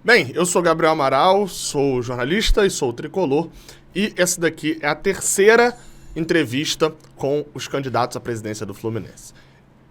Bem, eu sou Gabriel Amaral, sou jornalista e sou tricolor, e essa daqui é a terceira entrevista com os candidatos à presidência do Fluminense.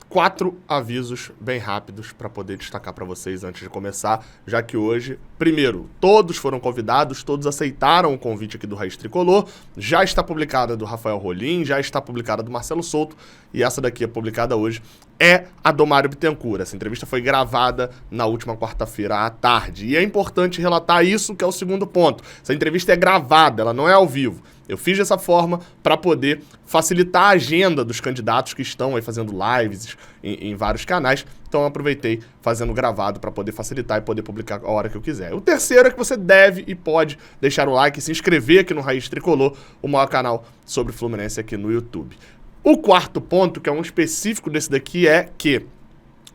4 avisos bem rápidos para poder destacar para vocês antes de começar, já que hoje, primeiro, todos foram convidados, todos aceitaram o convite aqui do Raiz Tricolor, já está publicada do Rafael Rolim, já está publicada do Marcelo Souto, e essa daqui é publicada hoje, é a do Mário Bittencourt. Essa entrevista foi gravada na última quarta-feira à tarde, e é importante relatar isso, que é o segundo ponto. Essa entrevista é gravada, ela não é ao vivo. Eu fiz dessa forma para poder facilitar a agenda dos candidatos que estão aí fazendo lives em vários canais. Então eu aproveitei fazendo gravado para poder facilitar e poder publicar a hora que eu quiser. O terceiro é que você deve e pode deixar o like e se inscrever aqui no Raiz Tricolor, o maior canal sobre Fluminense aqui no YouTube. O quarto ponto, que é um específico desse daqui, é que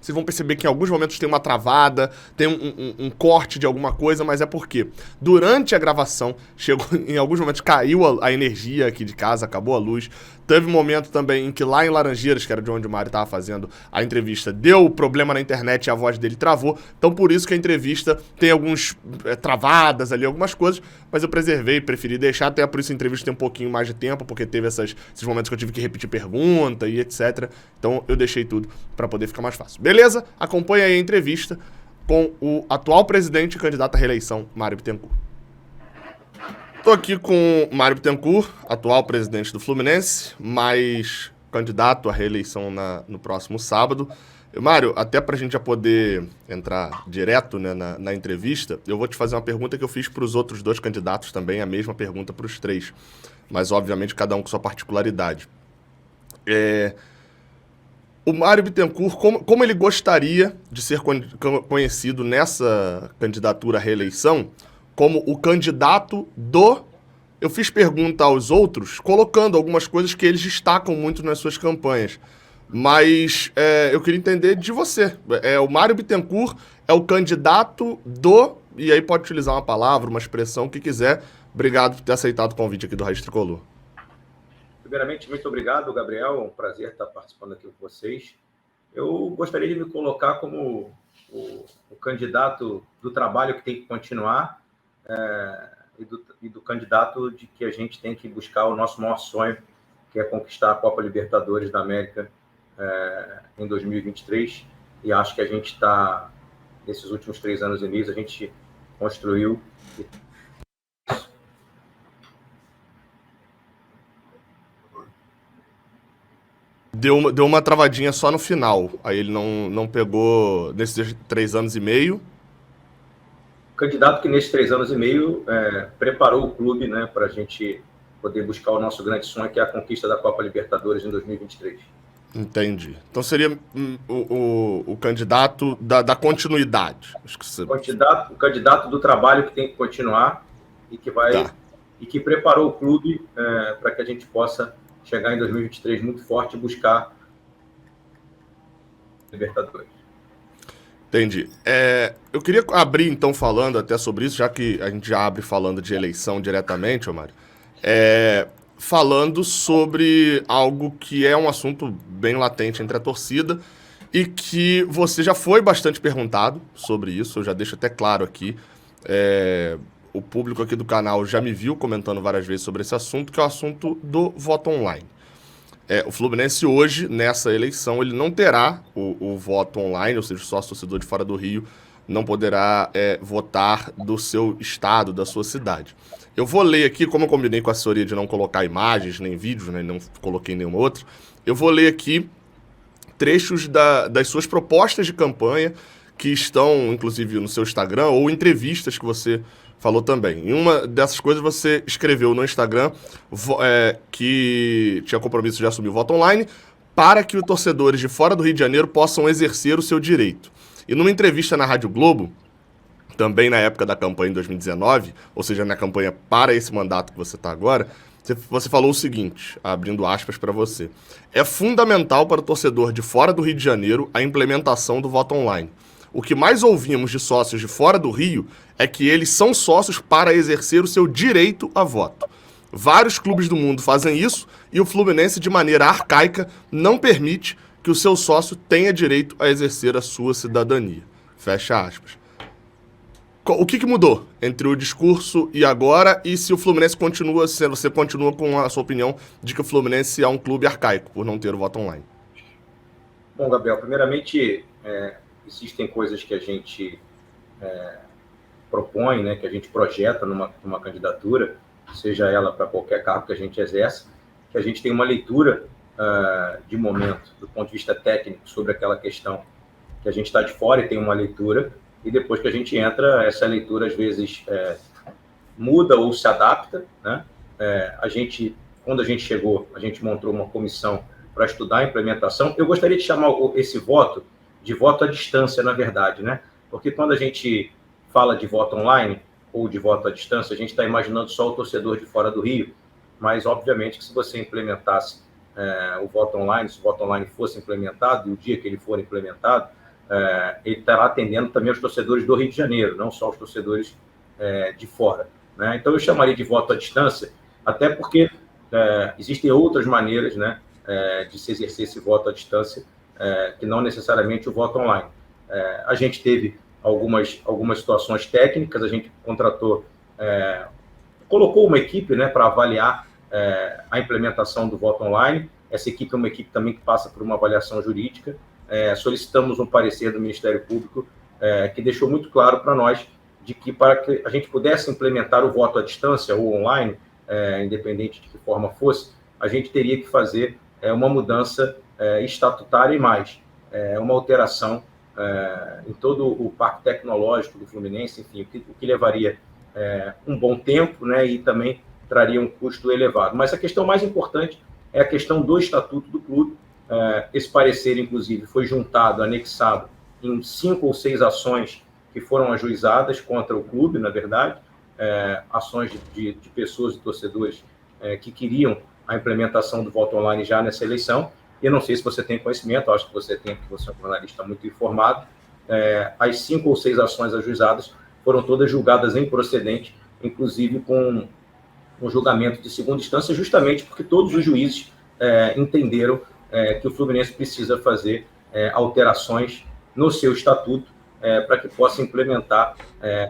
vocês vão perceber que em alguns momentos tem uma travada, tem um corte de alguma coisa, mas é porque durante a gravação, em alguns momentos caiu a energia aqui de casa, acabou a luz. Teve um momento também em que lá em Laranjeiras, que era de onde o Mário estava fazendo a entrevista, deu problema na internet e a voz dele travou. Então por isso que a entrevista tem alguns travadas ali, algumas coisas, mas eu preservei, preferi deixar, até por isso a entrevista tem um pouquinho mais de tempo, porque teve esses momentos que eu tive que repetir pergunta e etc. Então eu deixei tudo para poder ficar mais fácil. Beleza? Acompanha aí a entrevista com o atual presidente e candidato à reeleição, Mário Bittencourt. Estou aqui com o Mário Bittencourt, atual presidente do Fluminense, mas candidato à reeleição no próximo sábado. Mário, até para a gente já poder entrar direto, né, na entrevista, eu vou te fazer uma pergunta que eu fiz para os outros 2 candidatos também, a mesma pergunta para os 3, mas obviamente cada um com sua particularidade. O Mário Bittencourt, como ele gostaria de ser conhecido nessa candidatura à reeleição, como o candidato do... Eu fiz pergunta aos outros, colocando algumas coisas que eles destacam muito nas suas campanhas. Mas eu queria entender de você. O Mário Bittencourt é o candidato do... E aí pode utilizar uma palavra, uma expressão, o que quiser. Obrigado por ter aceitado o convite aqui do Raiz Tricolor. Primeiramente, muito obrigado, Gabriel. É um prazer estar participando aqui com vocês. Eu gostaria de me colocar como o candidato do trabalho que tem que continuar, e do candidato de que a gente tem que buscar o nosso maior sonho, que é conquistar a Copa Libertadores da América em 2023. E acho que a gente está, nesses últimos 3 anos e meio, a gente construiu. Deu uma travadinha só no final. Aí ele não pegou nesses 3 anos e meio. Candidato que nesses 3 anos e meio preparou o clube, né, para a gente poder buscar o nosso grande sonho, que é a conquista da Copa Libertadores em 2023. Entendi. Então seria o candidato da continuidade. Acho que você... O candidato do trabalho que tem que continuar e que vai e que preparou o clube para que a gente possa chegar em 2023 muito forte e buscar Libertadores. Entendi. Eu queria abrir, então, falando até sobre isso, já que a gente já abre falando de eleição diretamente, Mário, falando sobre algo que é um assunto bem latente entre a torcida e que você já foi bastante perguntado sobre isso, eu já deixo até claro aqui. O público aqui do canal já me viu comentando várias vezes sobre esse assunto, que é o assunto do voto online. O Fluminense hoje, nessa eleição, ele não terá o voto online, ou seja, o sócio torcedor de fora do Rio não poderá votar do seu estado, da sua cidade. Eu vou ler aqui, como eu combinei com a assessoria de não colocar imagens nem vídeos, né, não coloquei nenhuma outra, eu vou ler aqui trechos das suas propostas de campanha que estão, inclusive, no seu Instagram, ou entrevistas que você falou também. Em uma dessas coisas você escreveu no Instagram que tinha compromisso de assumir o voto online para que os torcedores de fora do Rio de Janeiro possam exercer o seu direito. E numa entrevista na Rádio Globo, também na época da campanha em 2019, ou seja, na campanha para esse mandato que você está agora, você falou o seguinte, abrindo aspas para você: é fundamental para o torcedor de fora do Rio de Janeiro a implementação do voto online. O que mais ouvimos de sócios de fora do Rio é que eles são sócios para exercer o seu direito a voto. Vários clubes do mundo fazem isso e o Fluminense, de maneira arcaica, não permite que o seu sócio tenha direito a exercer a sua cidadania. Fecha aspas. O que mudou entre o discurso e agora, e se o Fluminense continua sendo, você continua com a sua opinião de que o Fluminense é um clube arcaico por não ter o voto online? Bom, Gabriel, primeiramente, existem coisas que a gente propõe, né, que a gente projeta numa candidatura, seja ela para qualquer cargo que a gente exerce, que a gente tem uma leitura de momento, do ponto de vista técnico, sobre aquela questão, que a gente está de fora e tem uma leitura, e depois que a gente entra, essa leitura às vezes muda ou se adapta, né? Quando a gente chegou, a gente montou uma comissão para estudar a implementação. Eu gostaria de chamar esse voto de voto à distância, na verdade, né? Porque quando a gente fala de voto online ou de voto à distância, a gente está imaginando só o torcedor de fora do Rio, mas obviamente que se você implementasse o voto online, se o voto online fosse implementado, e o dia que ele for implementado, ele estará atendendo também os torcedores do Rio de Janeiro, não só os torcedores de fora, né? Então eu chamaria de voto à distância, até porque existem outras maneiras, né, de se exercer esse voto à distância, que não necessariamente o voto online. A gente teve algumas situações técnicas, a gente colocou uma equipe, né, para avaliar a implementação do voto online. Essa equipe é uma equipe também que passa por uma avaliação jurídica. Solicitamos um parecer do Ministério Público que deixou muito claro para nós de que para que a gente pudesse implementar o voto à distância ou online, independente de que forma fosse, a gente teria que fazer uma mudança estatutária e mais, uma alteração em todo o parque tecnológico do Fluminense, enfim, o que levaria um bom tempo, né, e também traria um custo elevado. Mas a questão mais importante é a questão do estatuto do clube. Esse parecer, inclusive, foi juntado, anexado em 5 ou 6 ações que foram ajuizadas contra o clube, na verdade, ações de pessoas e torcedores que queriam a implementação do voto online já nessa eleição. Eu não sei se você tem conhecimento, acho que você tem, porque você é um jornalista muito informado. As 5 ou 6 ações ajuizadas foram todas julgadas improcedentes, inclusive com um julgamento de segunda instância, justamente porque todos os juízes entenderam que o Fluminense precisa fazer alterações no seu estatuto para que possa implementar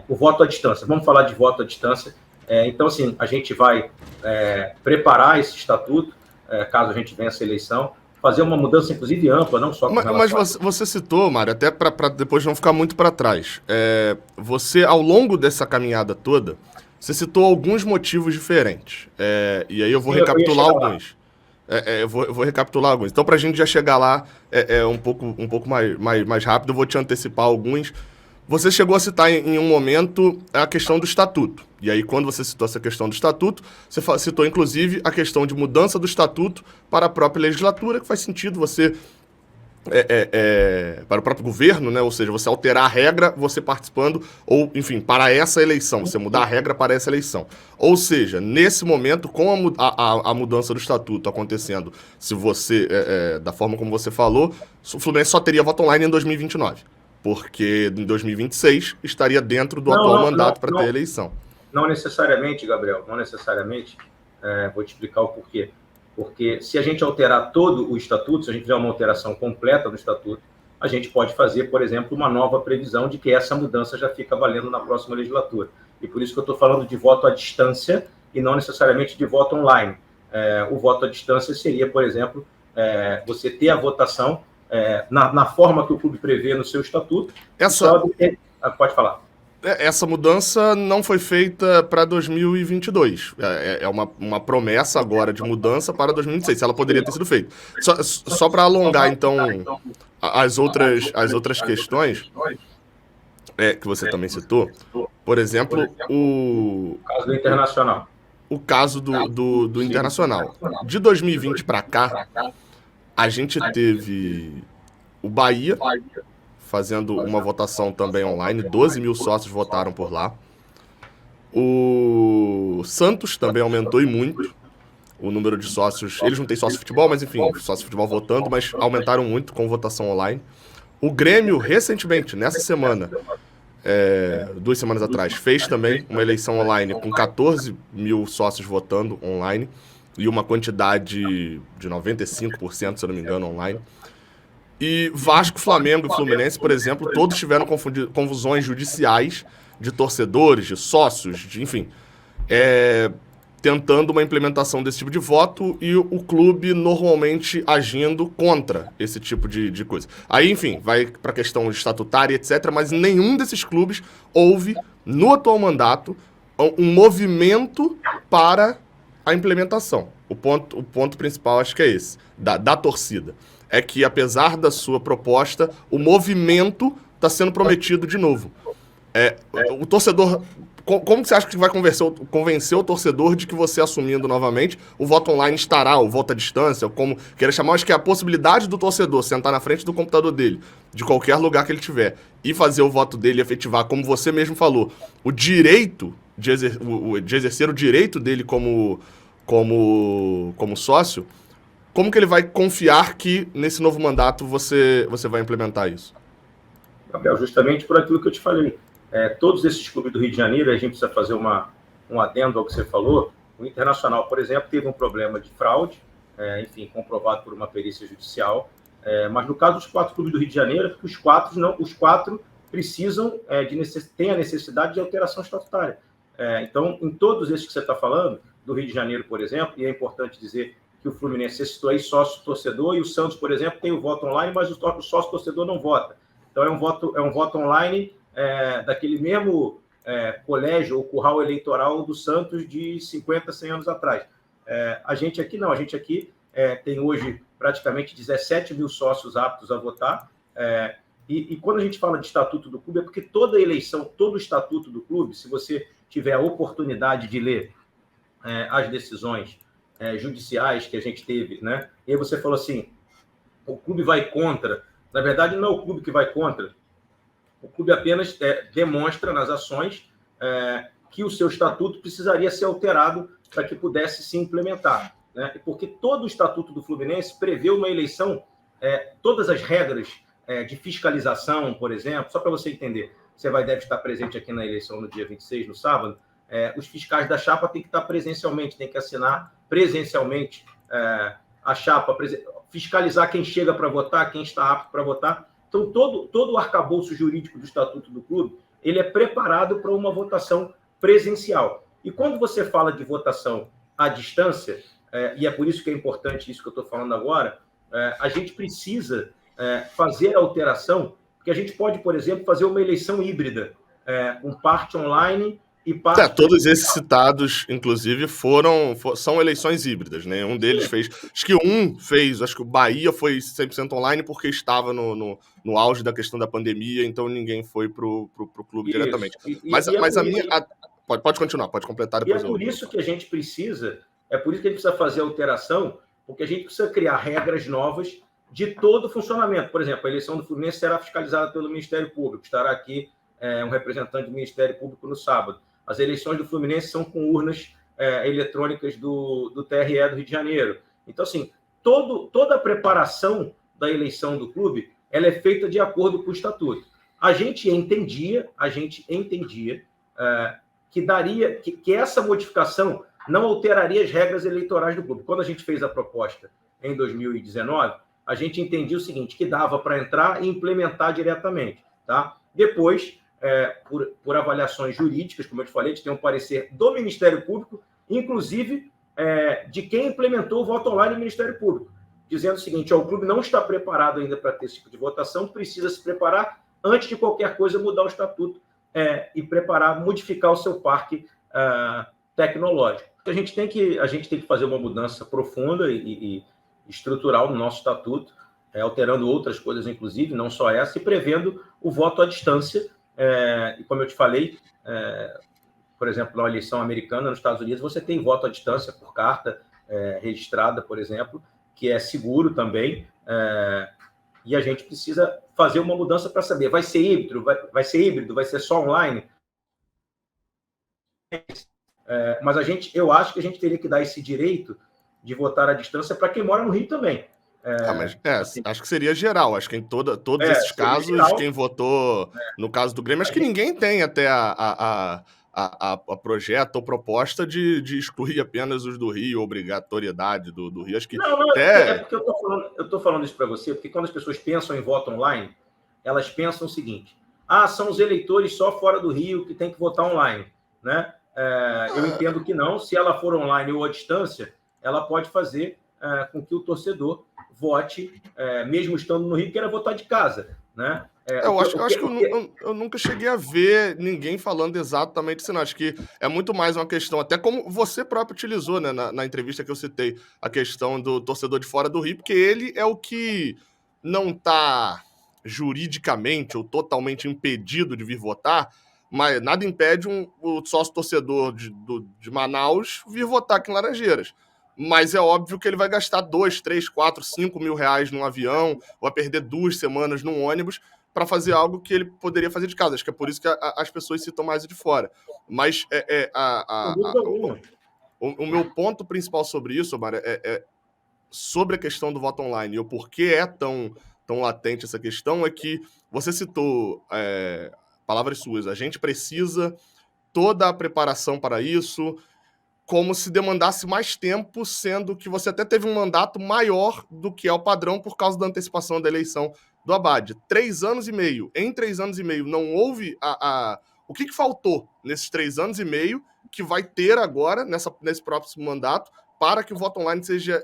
o voto à distância. Vamos falar de voto à distância. Então, assim, a gente vai preparar esse estatuto, caso a gente venha essa eleição, fazer uma mudança, inclusive, ampla, não só com relação... Mas você citou, Mário, até para depois não ficar muito para trás, você, ao longo dessa caminhada toda, você citou alguns motivos diferentes, e aí eu vou recapitular alguns. Eu vou recapitular alguns. Então, para a gente já chegar lá um pouco mais rápido, eu vou te antecipar alguns. Você chegou a citar em um momento a questão do estatuto. E aí, quando você citou essa questão do estatuto, você citou, inclusive, a questão de mudança do estatuto para a própria legislatura, que faz sentido você... para o próprio governo, né? Ou seja, você alterar a regra, você participando, ou, enfim, para essa eleição, você mudar a regra para essa eleição. Ou seja, nesse momento, com a mudança do estatuto acontecendo, se você, da forma como você falou, o Fluminense só teria voto online em 2029, porque em 2026 estaria dentro do atual mandato para ter eleição. Não necessariamente, Gabriel, não necessariamente. Vou te explicar o porquê. Porque se a gente alterar todo o estatuto, se a gente fizer uma alteração completa do estatuto, a gente pode fazer, por exemplo, uma nova previsão de que essa mudança já fica valendo na próxima legislatura. E por isso que eu estou falando de voto à distância e não necessariamente de voto online. O voto à distância seria, por exemplo, você ter a votação na forma que o clube prevê no seu estatuto. Pode falar. Essa mudança não foi feita para 2022. É uma promessa agora de mudança para 2026. Ela poderia ter sido feita. Só para alongar, então, as outras questões que você também citou, por exemplo, o caso do Internacional. O caso do Internacional. De 2020 para cá, a gente teve o Bahia fazendo uma votação também online, 12 mil sócios votaram por lá. O Santos também aumentou e muito o número de sócios. Eles não têm sócio de futebol, mas enfim, sócio de futebol votando, mas aumentaram muito com votação online. O Grêmio, recentemente, nessa semana, 2 semanas atrás, fez também uma eleição online com 14 mil sócios votando online e uma quantidade de 95%, se eu não me engano, online. E Vasco, Flamengo e Fluminense, por exemplo, todos tiveram confusões judiciais de torcedores, de sócios, enfim, tentando uma implementação desse tipo de voto e o clube normalmente agindo contra esse tipo de coisa. Aí, enfim, vai para a questão estatutária, etc., mas nenhum desses clubes houve, no atual mandato, um movimento para a implementação. O ponto principal acho que é esse, da torcida. É que, apesar da sua proposta, o movimento está sendo prometido de novo. O torcedor... Como que você acha que vai convencer o torcedor de que você assumindo novamente, o voto online estará, o voto à distância, como queira chamar, acho que é a possibilidade do torcedor sentar na frente do computador dele, de qualquer lugar que ele tiver, e fazer o voto dele efetivar, como você mesmo falou, o direito de exercer o direito dele como sócio, como que ele vai confiar que nesse novo mandato você vai implementar isso? Gabriel, justamente por aquilo que eu te falei. Todos esses clubes do Rio de Janeiro, a gente precisa fazer um adendo ao que você falou. O Internacional, por exemplo, teve um problema de fraude, enfim, comprovado por uma perícia judicial. Mas no caso dos 4 clubes do Rio de Janeiro, os quatro precisam têm a necessidade de alteração estatutária. Então, em todos esses que você está falando, do Rio de Janeiro, por exemplo, e é importante dizer que o Fluminense citou aí sócio-torcedor, e o Santos, por exemplo, tem o voto online, mas o sócio-torcedor não vota. Então, é um voto online daquele mesmo colégio ou curral eleitoral do Santos de 50, 100 anos atrás. A gente aqui não, a gente aqui tem hoje praticamente 17 mil sócios aptos a votar, e quando a gente fala de estatuto do clube, é porque toda eleição, todo o estatuto do clube, se você tiver a oportunidade de ler as decisões judiciais que a gente teve, né? E aí você falou assim, o clube vai contra. Na verdade, não é o clube que vai contra. O clube apenas demonstra nas ações que o seu estatuto precisaria ser alterado para que pudesse se implementar, né? Porque todo o estatuto do Fluminense prevê uma eleição, todas as regras de fiscalização, por exemplo, só para você entender, você deve estar presente aqui na eleição no dia 26, no sábado, os fiscais da chapa têm que estar presencialmente, têm que assinar presencialmente a chapa, fiscalizar quem chega para votar, quem está apto para votar. Então, todo o arcabouço jurídico do Estatuto do Clube, ele é preparado para uma votação presencial. E quando você fala de votação à distância, e é por isso que é importante isso que eu estou falando agora, a gente precisa fazer a alteração, porque a gente pode, por exemplo, fazer uma eleição híbrida, parte online e parte... Todos esses citados, inclusive, são eleições híbridas, né? Um deles fez... Acho que o Bahia foi 100% online porque estava no auge da questão da pandemia, então ninguém foi pro clube diretamente. Mas a minha... Pode continuar, pode completar depois. E é por isso que a gente precisa fazer a alteração, porque a gente precisa criar regras novas de todo o funcionamento. Por exemplo, a eleição do Fluminense será fiscalizada pelo Ministério Público, estará aqui um representante do Ministério Público no sábado. As eleições do Fluminense são com urnas eletrônicas do TRE do Rio de Janeiro. Então, assim, toda a preparação da eleição do clube, ela é feita de acordo com o estatuto. A gente entendia que essa modificação não alteraria as regras eleitorais do clube. Quando a gente fez a proposta em 2019, a gente entendia o seguinte, que dava para entrar e implementar diretamente, tá? Depois, por avaliações jurídicas, como eu te falei, a gente tem um parecer do Ministério Público, inclusive de quem implementou o voto online no Ministério Público, dizendo o seguinte, o clube não está preparado ainda para ter esse tipo de votação, precisa se preparar antes de qualquer coisa mudar o estatuto e modificar o seu parque tecnológico. A gente tem que fazer uma mudança profunda e estrutural no nosso estatuto, alterando outras coisas, inclusive, não só essa, e prevendo o voto à distância. E como eu te falei, por exemplo, na eleição americana, nos Estados Unidos, você tem voto à distância por carta registrada, por exemplo, que é seguro também, e a gente precisa fazer uma mudança para saber, vai ser híbrido, vai ser só online? Mas eu acho que a gente teria que dar esse direito de votar à distância para quem mora no Rio também. Acho que seria geral. Acho que em todos esses casos, geral. Quem votou no caso do Grêmio, acho que ninguém tem até a projeto ou proposta de excluir apenas os do Rio, obrigatoriedade do Rio. Acho que é porque eu estou falando isso para você, porque quando as pessoas pensam em voto online, elas pensam o seguinte, são os eleitores só fora do Rio que tem que votar online, né? Eu entendo que não. Se ela for online ou à distância, ela pode fazer com que o torcedor vote, mesmo estando no Rio, queira votar de casa, né? Eu acho que eu nunca cheguei a ver ninguém falando exatamente isso, não. Acho que é muito mais uma questão, até como você próprio utilizou, né, na entrevista que eu citei, a questão do torcedor de fora do Rio, porque ele é o que não está juridicamente ou totalmente impedido de vir votar, mas nada impede o sócio-torcedor de Manaus vir votar aqui em Laranjeiras. Mas é óbvio que ele vai gastar 2, 3, 4, 5 mil reais num avião, ou vai perder 2 semanas num ônibus, para fazer algo que ele poderia fazer de casa. Acho que é por isso que as pessoas citam mais de fora. Mas o meu ponto principal sobre isso, Omar, sobre a questão do voto online e o porquê é tão latente essa questão, é que você citou palavras suas. A gente precisa toda a preparação para isso, como se demandasse mais tempo, sendo que você até teve um mandato maior do que é o padrão por causa da antecipação da eleição do Haddad. 3 anos e meio. Em 3 anos e meio não houve o que faltou nesses 3 anos e meio que vai ter agora, nesse próximo mandato, para que o voto online seja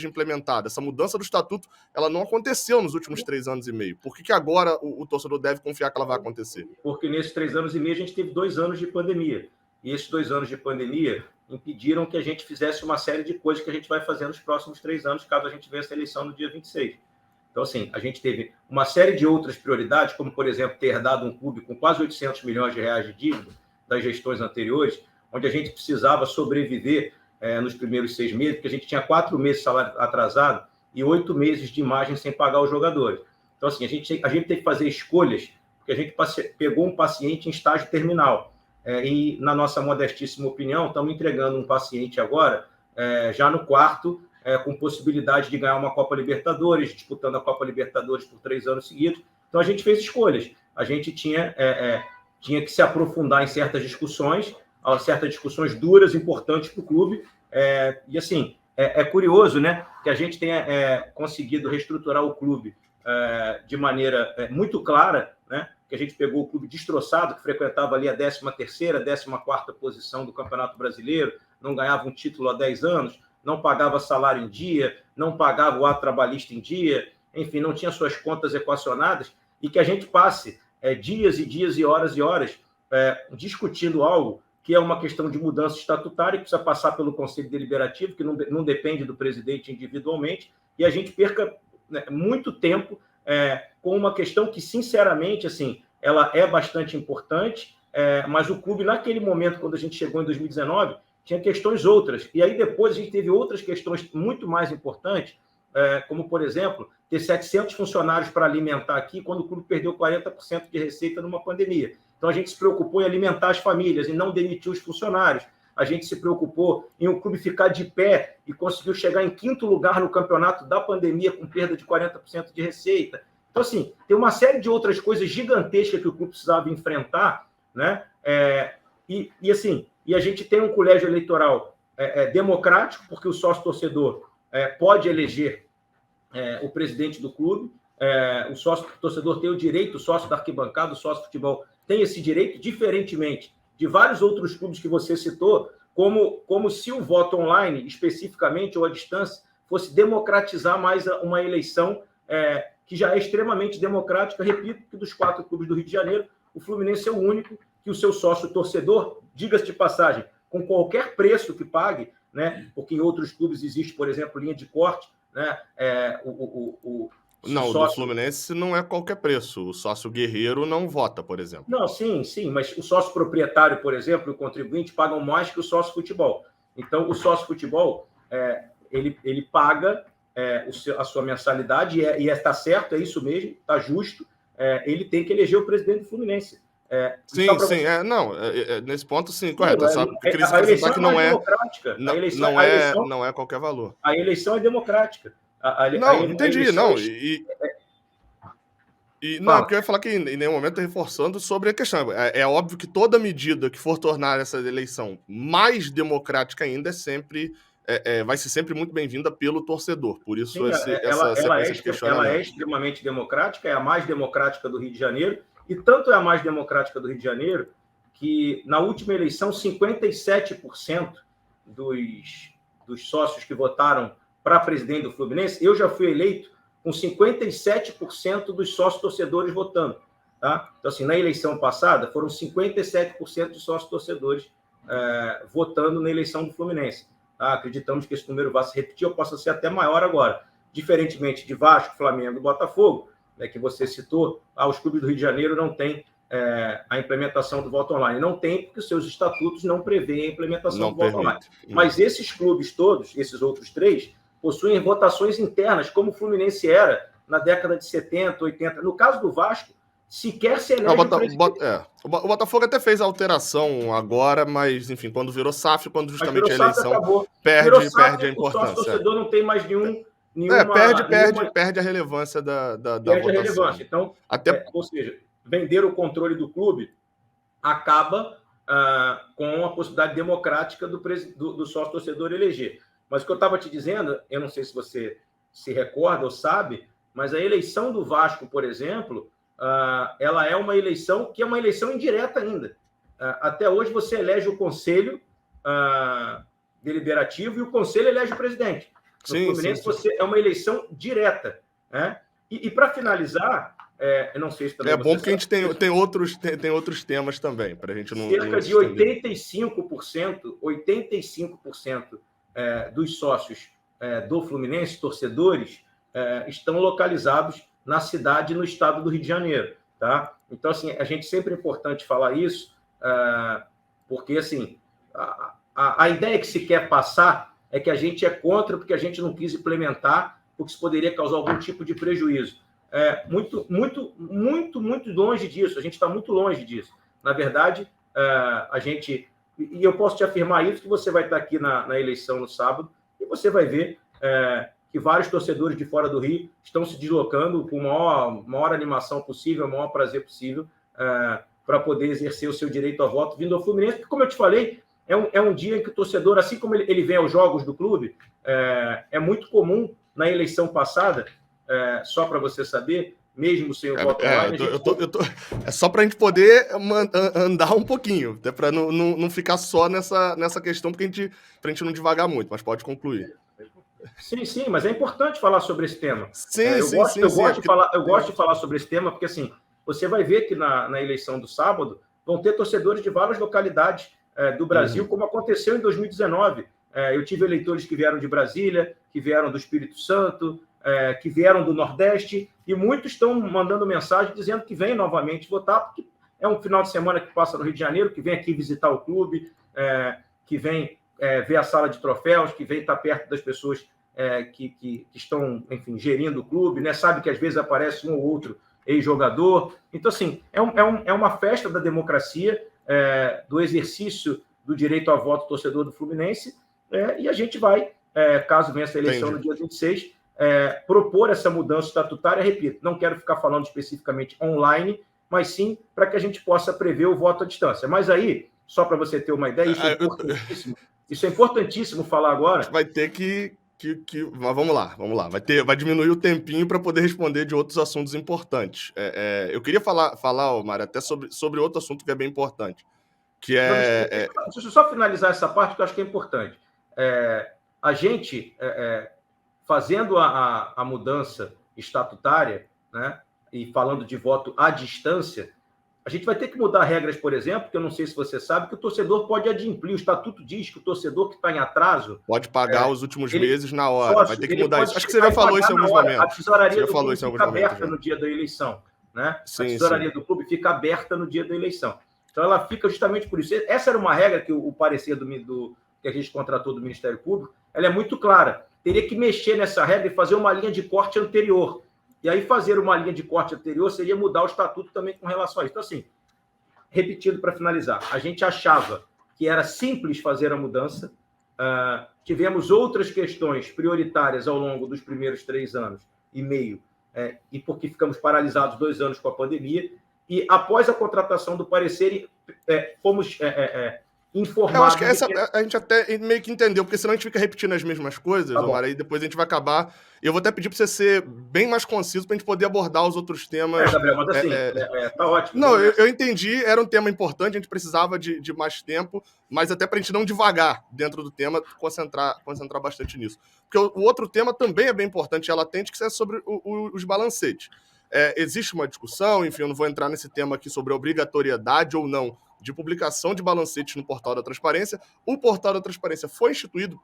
implementado. Essa mudança do estatuto, ela não aconteceu nos últimos 3 anos e meio. Por que agora o torcedor deve confiar que ela vai acontecer? Porque nesses 3 anos e meio a gente teve 2 anos de pandemia. E esses 2 anos de pandemia impediram que a gente fizesse uma série de coisas que a gente vai fazer nos próximos 3 anos, caso a gente vença a eleição no dia 26. Então, assim, a gente teve uma série de outras prioridades, como, por exemplo, ter dado um clube com quase 800 milhões de reais de dívida das gestões anteriores, onde a gente precisava sobreviver nos primeiros 6 meses, porque a gente tinha 4 meses de salário atrasado e 8 meses de imagem sem pagar os jogadores. Então, assim, a gente tem que fazer escolhas, porque a gente pegou um paciente em estágio terminal. E, na nossa modestíssima opinião, estamos entregando um paciente agora, já no quarto, com possibilidade de ganhar uma Copa Libertadores, disputando a Copa Libertadores por 3 anos seguidos. Então, a gente fez escolhas. A gente tinha que se aprofundar em certas discussões duras, importantes para o clube. E, assim, é curioso, né, que a gente tenha conseguido reestruturar o clube de maneira muito clara, né? Que a gente pegou o clube destroçado, que frequentava ali a 13ª, 14ª posição do Campeonato Brasileiro, não ganhava um título há 10 anos, não pagava salário em dia, não pagava o ato trabalhista em dia, enfim, não tinha suas contas equacionadas, e que a gente passe dias e dias e horas discutindo algo que é uma questão de mudança estatutária, que precisa passar pelo Conselho Deliberativo, que não depende do presidente individualmente, e a gente perca muito tempo com uma questão que, sinceramente, assim, ela é bastante importante, mas o clube, naquele momento, quando a gente chegou em 2019, tinha questões outras. E aí, depois, a gente teve outras questões muito mais importantes, como, por exemplo, ter 700 funcionários para alimentar aqui, quando o clube perdeu 40% de receita numa pandemia. Então, a gente se preocupou em alimentar as famílias e não demitir os funcionários. A gente se preocupou em o clube ficar de pé e conseguiu chegar em 5º lugar no campeonato da pandemia com perda de 40% de receita. Então, assim, tem uma série de outras coisas gigantescas que o clube precisava enfrentar, né? E a gente tem um colégio eleitoral democrático, porque o sócio-torcedor pode eleger o presidente do clube, o sócio-torcedor tem o direito, o sócio da arquibancada, o sócio-futebol tem esse direito, diferentemente de vários outros clubes que você citou, como se o voto online, especificamente, ou à distância, fosse democratizar mais uma eleição que já é extremamente democrática. Repito que dos 4 clubes do Rio de Janeiro, o Fluminense é o único que o seu sócio-torcedor, diga-se de passagem, com qualquer preço que pague, né, porque em outros clubes existe, por exemplo, linha de corte, né, Não, o do Fluminense não é qualquer preço. O sócio guerreiro não vota, por exemplo. Não, sim, mas o sócio proprietário, por exemplo, o contribuinte, pagam mais que o sócio futebol. Então, o sócio futebol, ele paga a sua mensalidade, e está certo, é isso mesmo, está justo, ele tem que eleger o presidente do Fluminense. Sim. Nesse ponto, sim, correto. Só queria acrescentar que não é qualquer valor. A eleição é democrática. Entendi, não. Não, porque eu ia falar que em nenhum momento reforçando sobre a questão. É óbvio que toda medida que for tornar essa eleição mais democrática ainda vai ser sempre muito bem-vinda pelo torcedor. Por isso, ela é extremamente democrática, é a mais democrática do Rio de Janeiro, E tanto é a mais democrática do Rio de Janeiro que, na última eleição, 57% dos sócios que votaram para presidente do Fluminense, eu já fui eleito com 57% dos sócios torcedores votando. Tá? Então, assim, na eleição passada, foram 57% dos sócios torcedores votando na eleição do Fluminense. Tá? Acreditamos que esse número vá se repetir ou possa ser até maior agora. Diferentemente de Vasco, Flamengo e Botafogo, que você citou, os clubes do Rio de Janeiro não têm a implementação do voto online. Não tem porque os seus estatutos não prevêem a implementação do voto online. Mas esses clubes todos, esses outros 3, possuem votações internas, como o Fluminense era na década de 70, 80. No caso do Vasco, sequer se elege o Botafogo até fez a alteração agora, mas, enfim, quando virou SAF, quando justamente a eleição perde a importância. O sócio-torcedor não tem mais nenhuma... Perde a relevância da votação. Perde a relevância. Então, ou seja, vender o controle do clube acaba com a possibilidade democrática do sócio-torcedor eleger. Mas o que eu estava te dizendo, eu não sei se você se recorda ou sabe, mas a eleição do Vasco, por exemplo, ela é uma eleição que é uma eleição indireta ainda. Até hoje você elege o conselho deliberativo e o conselho elege o presidente. No Fluminense é uma eleição direta. Né? E para finalizar, eu não sei se também... É bom porque a gente tem outros temas também, para a gente não... Cerca de 85% dos sócios do Fluminense, torcedores, estão localizados na cidade e no estado do Rio de Janeiro. Tá? Então, assim, a gente sempre é importante falar isso, porque, assim, a ideia que se quer passar é que a gente é contra porque a gente não quis implementar, porque isso poderia causar algum tipo de prejuízo. Muito longe disso, a gente está muito longe disso. Na verdade, a gente... E eu posso te afirmar isso, que você vai estar aqui na eleição no sábado, e você vai ver que vários torcedores de fora do Rio estão se deslocando com a maior animação possível, o maior prazer possível, para poder exercer o seu direito a voto vindo ao Fluminense, porque, como eu te falei, é um dia em que o torcedor, assim como ele vem aos jogos do clube, é muito comum na eleição passada, só para você saber, mesmo sem o voto online... É só para a gente poder andar um pouquinho, até para não ficar só nessa questão, para a gente não divagar muito, mas pode concluir. Sim, mas é importante falar sobre esse tema. Eu gosto de falar sobre esse tema, porque assim, você vai ver que na eleição do sábado vão ter torcedores de várias localidades do Brasil, como aconteceu em 2019. Eu tive eleitores que vieram de Brasília, que vieram do Espírito Santo, que vieram do Nordeste, e muitos estão mandando mensagem dizendo que vêm novamente votar, porque é um final de semana que passa no Rio de Janeiro, que vem aqui visitar o clube, que vem ver a sala de troféus, que vem estar perto das pessoas que estão, enfim, gerindo o clube, né? Sabe que às vezes aparece um ou outro ex-jogador. Então, assim, é uma festa da democracia, do exercício do direito a voto do torcedor do Fluminense, e a gente vai, caso vença a eleição no dia 26, propor essa mudança estatutária. Repito, não quero ficar falando especificamente online, mas sim para que a gente possa prever o voto à distância. Mas aí, só para você ter uma ideia, isso é importantíssimo falar agora. Vai ter que mas vamos lá. Vai diminuir o tempinho para poder responder de outros assuntos importantes. Eu queria falar, Mário, até sobre outro assunto que é bem importante, que Deixa eu só finalizar essa parte que eu acho que é importante. A gente, fazendo a mudança estatutária, né, e falando de voto à distância, a gente vai ter que mudar regras, por exemplo, que eu não sei se você sabe, que o torcedor pode adimplir. O estatuto diz que o torcedor que está em atraso... Pode pagar os últimos meses na hora. Vai ter que mudar isso. Acho que você já falou isso em alguns momentos. A tesouraria do clube fica aberta no dia da eleição. Né? A tesouraria do clube fica aberta no dia da eleição. Então, ela fica justamente por isso. Essa era uma regra que o parecer que a gente contratou do Ministério Público, ela é muito clara. Teria que mexer nessa regra e fazer uma linha de corte anterior. E aí fazer uma linha de corte anterior seria mudar o estatuto também com relação a isso. Então, assim, repetindo para finalizar, a gente achava que era simples fazer a mudança, tivemos outras questões prioritárias ao longo dos primeiros 3 anos e meio, e porque ficamos paralisados 2 anos com a pandemia, e após a contratação do parecer, fomos informado. Eu acho que essa a gente até meio que entendeu, porque senão a gente fica repetindo as mesmas coisas, Tá bom. Omar, aí depois a gente vai acabar. E eu vou até pedir para você ser bem mais conciso para a gente poder abordar os outros temas. Gabriel, mas assim, tá ótimo. Não, eu entendi, era um tema importante, a gente precisava de mais tempo, mas até para a gente não devagar dentro do tema, concentrar bastante nisso. Porque o outro tema também é bem importante e latente, que é sobre os balancetes. Existe uma discussão, enfim, eu não vou entrar nesse tema aqui sobre a obrigatoriedade ou não de publicação de balancetes no Portal da Transparência. O Portal da Transparência foi instituído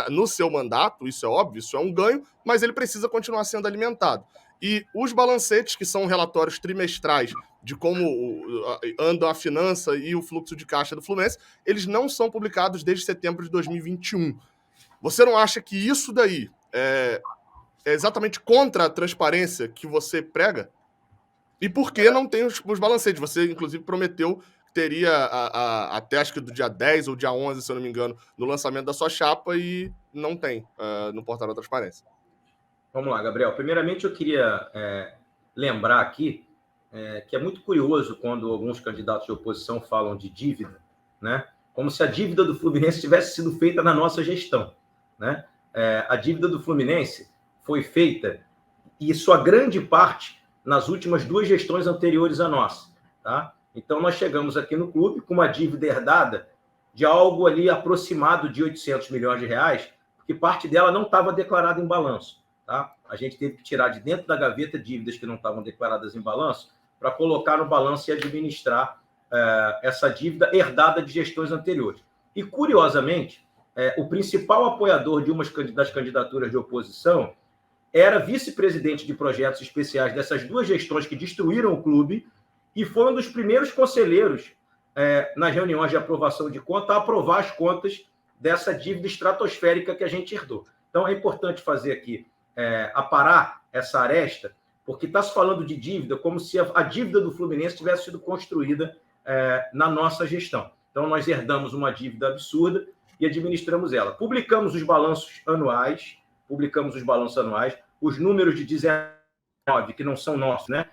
no seu mandato, isso é óbvio, isso é um ganho, mas ele precisa continuar sendo alimentado. E os balancetes, que são relatórios trimestrais de como anda a finança e o fluxo de caixa do Fluminense, eles não são publicados desde setembro de 2021. Você não acha que isso daí é exatamente contra a transparência que você prega? E por que não tem os balancetes? Você, inclusive, prometeu que teria até acho que do dia 10 ou dia 11, se eu não me engano, no lançamento da sua chapa, e não tem no Portal da Transparência. Vamos lá, Gabriel. Primeiramente, eu queria lembrar aqui que é muito curioso quando alguns candidatos de oposição falam de dívida, né? Como se a dívida do Fluminense tivesse sido feita na nossa gestão, né? A dívida do Fluminense foi feita, e sua grande parte, nas últimas 2 gestões anteriores à nossa, tá? Então, nós chegamos aqui no clube com uma dívida herdada de algo ali aproximado de 800 milhões de reais, porque parte dela não estava declarada em balanço, tá? A gente teve que tirar de dentro da gaveta dívidas que não estavam declaradas em balanço para colocar no balanço e administrar essa dívida herdada de gestões anteriores. E, curiosamente, o principal apoiador de uma das candidaturas de oposição era vice-presidente de projetos especiais dessas 2 gestões que destruíram o clube e foi um dos primeiros conselheiros nas reuniões de aprovação de conta a aprovar as contas dessa dívida estratosférica que a gente herdou. Então, é importante fazer aqui, aparar essa aresta, porque está se falando de dívida como se a dívida do Fluminense tivesse sido construída na nossa gestão. Então, nós herdamos uma dívida absurda e administramos ela. Publicamos os balanços anuais, os números de 19, que não são nossos, né?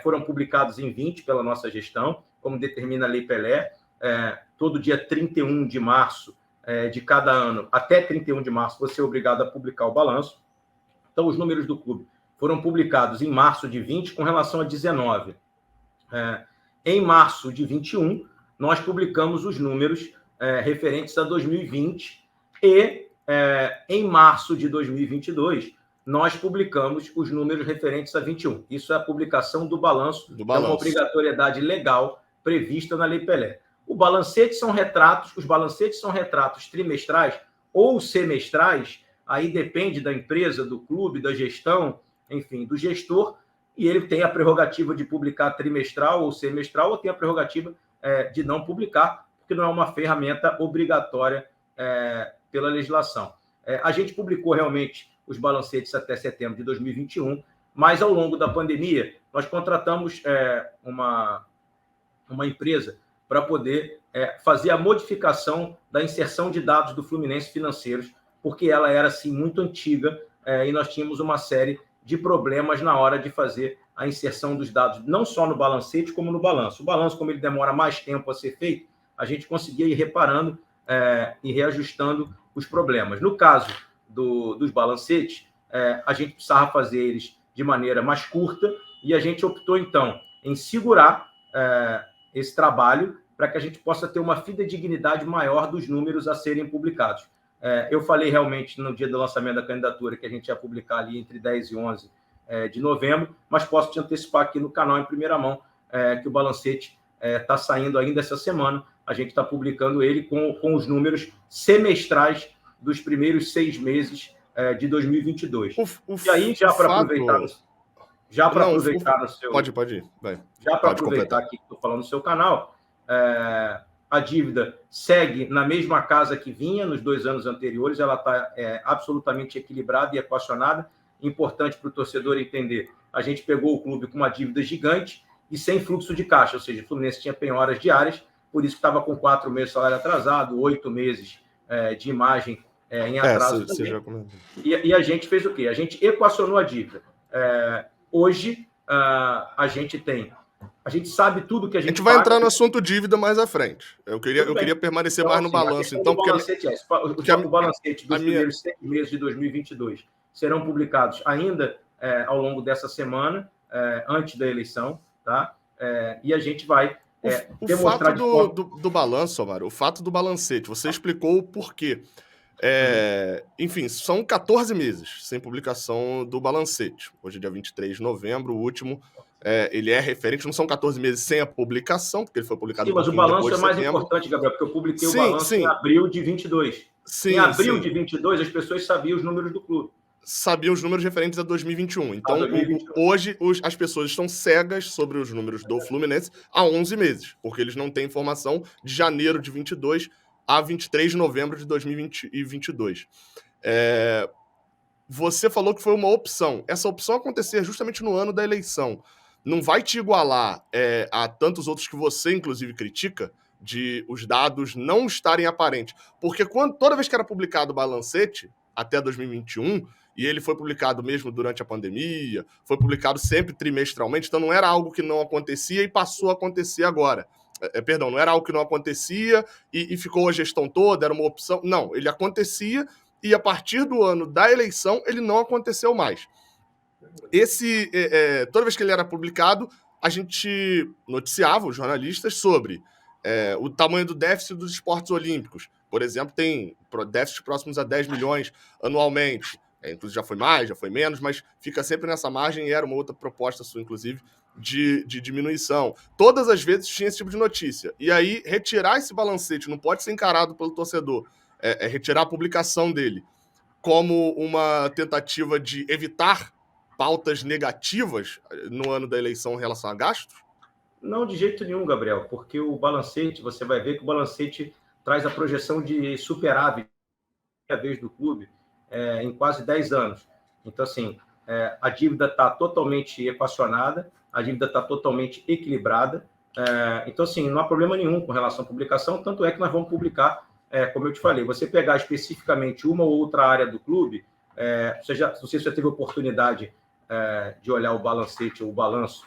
Foram publicados em 20 pela nossa gestão, como determina a Lei Pelé. Todo dia 31 de março de cada ano, até 31 de março, você é obrigado a publicar o balanço. Então, os números do clube foram publicados em março de 20 com relação a 19. Em março de 21, nós publicamos os números referentes a 2020 e em março de 2022, nós publicamos os números referentes a 21. Isso é a publicação do balanço. É uma obrigatoriedade legal prevista na Lei Pelé. Os balancetes são retratos trimestrais ou semestrais, aí depende da empresa, do clube, da gestão, enfim, do gestor, e ele tem a prerrogativa de publicar trimestral ou semestral, ou tem a prerrogativa de não publicar, porque não é uma ferramenta obrigatória pela legislação. A gente publicou realmente os balancetes até setembro de 2021, mas ao longo da pandemia, nós contratamos uma empresa para poder fazer a modificação da inserção de dados do Fluminense financeiros, porque ela era, assim, muito antiga e nós tínhamos uma série de problemas na hora de fazer a inserção dos dados, não só no balancete, como no balanço. O balanço, como ele demora mais tempo a ser feito, a gente conseguia ir reparando e reajustando os problemas. No caso dos balancetes, a gente precisava fazer eles de maneira mais curta e a gente optou, então, em segurar esse trabalho para que a gente possa ter uma fidedignidade maior dos números a serem publicados. Eu falei realmente no dia do lançamento da candidatura que a gente ia publicar ali entre 10 e 11 de novembro, mas posso te antecipar aqui no canal em primeira mão que o balancete está saindo ainda essa semana. A gente está publicando ele com os números semestrais dos primeiros 6 meses de 2022. E aí, já para aproveitar... no seu... Pode ir. Vai. Já para aproveitar aqui que estou falando no seu canal, a dívida segue na mesma casa que vinha nos 2 anos anteriores, ela está absolutamente equilibrada e equacionada. Importante para o torcedor entender, a gente pegou o clube com uma dívida gigante e sem fluxo de caixa, ou seja, o Fluminense tinha penhoras diárias, por isso que estava com 4 meses de salário atrasado, 8 meses de imagem em atraso também. E a gente fez o quê? A gente equacionou a dívida. Hoje, a gente tem A gente sabe tudo que a A gente gente vai paga. entrar no assunto dívida mais à frente. Eu queria permanecer mais no Assim, balanço. Então, o balancete o balancete dos primeiros 6 meses de 2022 serão publicados ainda ao longo dessa semana, antes da eleição, tá? E a gente vai o demonstrar fato do balanço, Omar, o fato do balancete, você explicou o porquê. Enfim, são 14 meses sem publicação do balancete. Hoje é dia 23 de novembro, o último. Ele é referente, não são 14 meses sem a publicação, porque ele foi publicado Sim, mas o balanço é mais importante, Gabriel, porque eu publiquei o balanço em abril de 22. Em abril de 22, as pessoas sabiam os números do clube. Sabiam os números referentes a 2021. Então, 2021. Hoje, as pessoas estão cegas sobre os números do Fluminense há 11 meses, porque eles não têm informação de janeiro de 22 a 23 de novembro de 2022. Você falou que foi uma opção. Essa opção acontecer justamente no ano da eleição. Não vai te igualar a tantos outros que você, inclusive, critica, de os dados não estarem aparentes. Porque toda vez que era publicado o balancete, até 2021, e ele foi publicado mesmo durante a pandemia, foi publicado sempre trimestralmente, então não era algo que não acontecia e passou a acontecer agora. Perdão, não era algo que não acontecia e ficou a gestão toda, era uma opção. Não, ele acontecia e a partir do ano da eleição ele não aconteceu mais. Toda vez que ele era publicado, a gente noticiava, os jornalistas, sobre o tamanho do déficit dos esportes olímpicos. Por exemplo, tem déficits próximos a 10 milhões anualmente. Inclusive já foi mais, já foi menos, mas fica sempre nessa margem e era uma outra proposta sua, inclusive, de diminuição. Todas as vezes tinha esse tipo de notícia. E aí, retirar esse balancete não pode ser encarado pelo torcedor. Retirar a publicação dele como uma tentativa de evitar pautas negativas no ano da eleição em relação a gastos? Não, de jeito nenhum, Gabriel, porque o balancete, você vai ver que o balancete traz a projeção de superávit a vez do clube em quase 10 anos. Então, assim, a dívida está totalmente equacionada, a dívida está totalmente equilibrada. Então, assim, não há problema nenhum com relação à publicação, tanto é que nós vamos publicar, como eu te falei, você pegar especificamente uma ou outra área do clube, não sei se você já teve oportunidade de olhar o balancete ou o balanço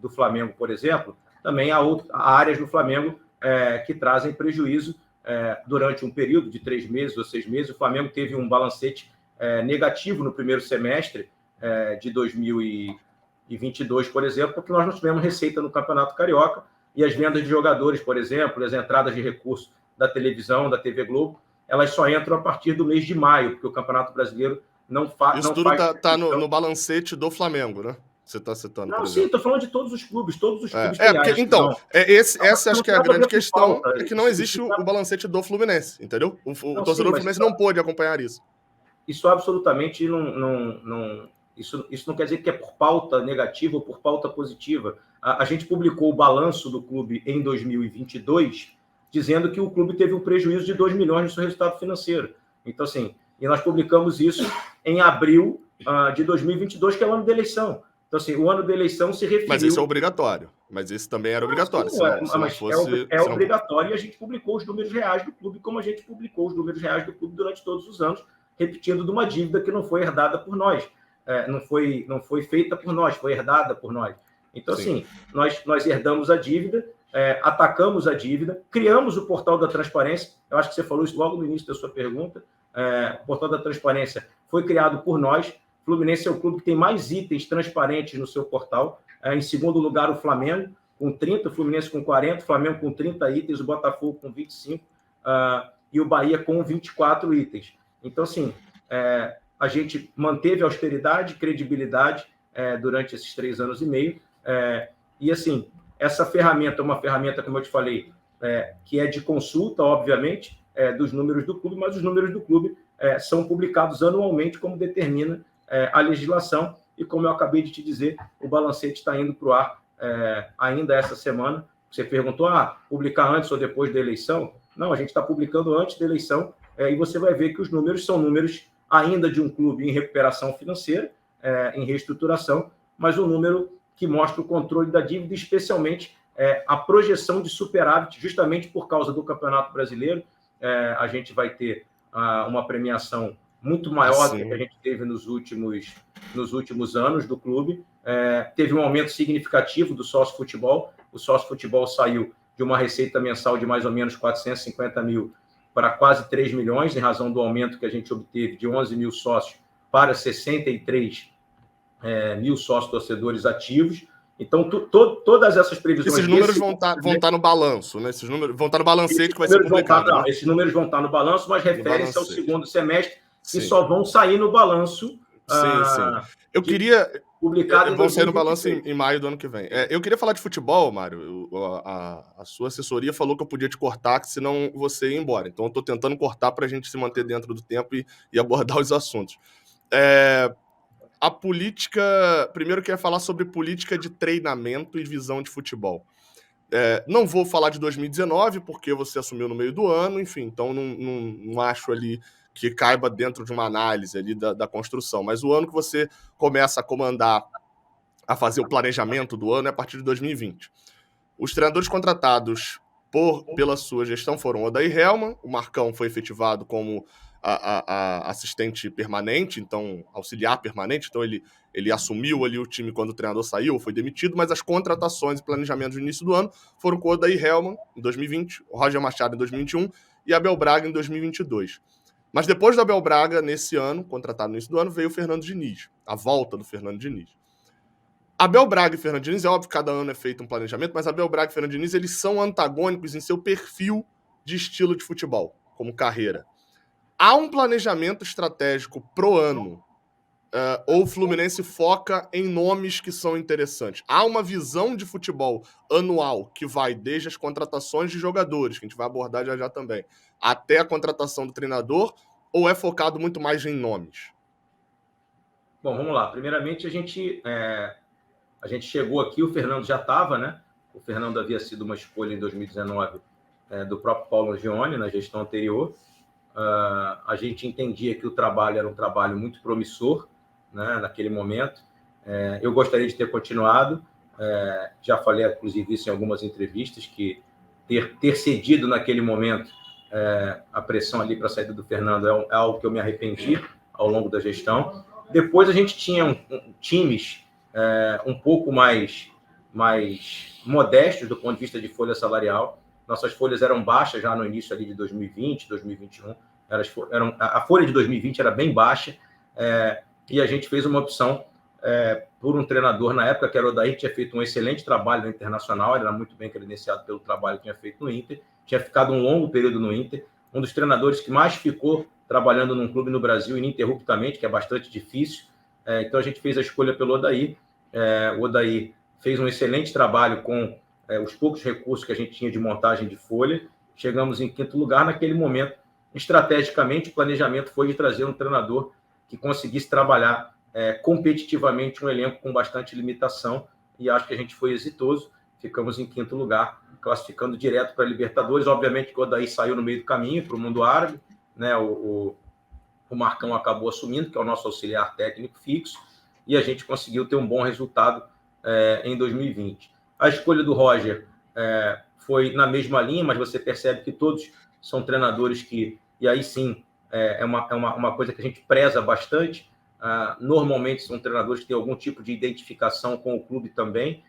do Flamengo, por exemplo, também há áreas do Flamengo que trazem prejuízo durante um período de 3 meses ou 6 meses. O Flamengo teve um balancete negativo no primeiro semestre de 2022, por exemplo, porque nós não tivemos receita no Campeonato Carioca e as vendas de jogadores, por exemplo, as entradas de recursos da televisão, da TV Globo, elas só entram a partir do mês de maio, porque o Campeonato Brasileiro não faz... Isso tudo está no balancete do Flamengo, né? Você está citando, não, sim, estou falando de todos os clubes têm porque, então, essa acho que é a grande questão, é que não existe o balancete do Fluminense, entendeu? O torcedor do Fluminense não pôde acompanhar isso. Isso absolutamente isso não quer dizer que é por pauta negativa ou por pauta positiva. A gente publicou o balanço do clube em 2022, dizendo que o clube teve um prejuízo de 2 milhões no seu resultado financeiro. Então, assim, e nós publicamos isso em abril de 2022, que é o ano da eleição. Então, assim, o ano da eleição se referiu... Mas isso é obrigatório. Mas esse também era obrigatório. É obrigatório e a gente publicou os números reais do clube, como a gente publicou os números reais do clube durante todos os anos, repetindo de uma dívida que não foi herdada por nós. Não foi feita por nós, foi herdada por nós. Então, sim, assim, nós herdamos a dívida, atacamos a dívida, criamos o portal da transparência. Eu acho que você falou isso logo no início da sua pergunta. O portal da transparência foi criado por nós. O Fluminense é o clube que tem mais itens transparentes no seu portal. Em segundo lugar, o Flamengo, com 30, o Fluminense com 40, o Flamengo com 30 itens, o Botafogo com 25 e o Bahia com 24 itens. Então, assim, a gente manteve austeridade, credibilidade durante esses 3 anos e meio. E, assim, essa ferramenta é uma ferramenta, como eu te falei, que é de consulta, obviamente, dos números do clube, mas os números do clube são publicados anualmente, como determina a legislação. E, como eu acabei de te dizer, o balancete está indo para o ar ainda essa semana. Você perguntou, publicar antes ou depois da eleição? Não, a gente está publicando antes da eleição, e você vai ver que os números são números ainda de um clube em recuperação financeira, em reestruturação, mas um número que mostra o controle da dívida, especialmente a projeção de superávit, justamente por causa do Campeonato Brasileiro. A gente vai ter uma premiação muito maior do que a gente teve nos últimos anos do clube. Teve um aumento significativo do sócio-futebol. O sócio-futebol saiu de uma receita mensal de mais ou menos 450 mil para quase 3 milhões, em razão do aumento que a gente obteve de 11 mil sócios para 63 mil sócios-torcedores ativos. Então, todas essas previsões... Esses números vão estar no balanço, né? Esses números vão estar no balancete que vai ser publicado. Não, esses números vão estar no balanço, mas referem-se ao segundo semestre, que só vão sair no balanço... Sim. Eu queria... Publicado vão sair no balanço em maio do ano que vem. Eu queria falar de futebol, Mário. A sua assessoria falou que eu podia te cortar, que senão você ia embora. Então, eu estou tentando cortar para a gente se manter dentro do tempo e abordar os assuntos. A política... Primeiro, eu queria falar sobre política de treinamento e visão de futebol. Não vou falar de 2019, porque você assumiu no meio do ano, enfim, então não acho ali que caiba dentro de uma análise ali da construção. Mas o ano que você começa a comandar, a fazer o planejamento do ano é a partir de 2020. Os treinadores contratados pela sua gestão foram Odair Hellmann, o Marcão foi efetivado como a assistente permanente, então auxiliar permanente, então ele assumiu ali o time quando o treinador saiu, foi demitido, mas as contratações e planejamentos do início do ano foram com o Odair Hellmann em 2020, o Roger Machado em 2021 e Abel Braga em 2022. Mas depois do Abel Braga, nesse ano, contratado no início do ano, veio o Fernando Diniz, a volta do Fernando Diniz. Abel Braga e Fernando Diniz, é óbvio que cada ano é feito um planejamento, mas Abel Braga e Fernando Diniz, eles são antagônicos em seu perfil de estilo de futebol, como carreira. Há um planejamento estratégico pro ano, ou o Fluminense foca em nomes que são interessantes? Há uma visão de futebol anual que vai desde as contratações de jogadores, que a gente vai abordar já também, até a contratação do treinador, ou é focado muito mais em nomes? Bom, vamos lá. Primeiramente, a gente chegou aqui, o Fernando já estava, né? O Fernando havia sido uma escolha em 2019 do próprio Paulo Angione, na gestão anterior. A gente entendia que o trabalho era um trabalho muito promissor, né, naquele momento. Eu gostaria de ter continuado. Já falei, inclusive, isso em algumas entrevistas, que ter cedido naquele momento a pressão ali para a saída do Fernando é algo que eu me arrependi ao longo da gestão. Depois a gente tinha times um pouco mais modestos do ponto de vista de folha salarial. Nossas folhas eram baixas já no início ali de 2020, 2021. A folha de 2020 era bem baixa, e a gente fez uma opção por um treinador na época, que era o Odair, que tinha feito um excelente trabalho no Internacional, ele era muito bem credenciado pelo trabalho que tinha feito no Inter, tinha ficado um longo período no Inter, um dos treinadores que mais ficou trabalhando num clube no Brasil ininterruptamente, que é bastante difícil. Então a gente fez a escolha pelo Odair. O Odair fez um excelente trabalho com os poucos recursos que a gente tinha de montagem de folha. Chegamos em 5º lugar. Naquele momento, estrategicamente, o planejamento foi de trazer um treinador que conseguisse trabalhar competitivamente um elenco com bastante limitação, e acho que a gente foi exitoso. Ficamos em 5º lugar, classificando direto para a Libertadores. Obviamente que o Odair saiu no meio do caminho para o mundo árabe, né? O Marcão acabou assumindo, que é o nosso auxiliar técnico fixo, e a gente conseguiu ter um bom resultado em 2020. A escolha do Roger foi na mesma linha, mas você percebe que todos são treinadores que, e aí sim, é uma coisa que a gente preza bastante. Normalmente são treinadores que têm algum tipo de identificação com o clube também,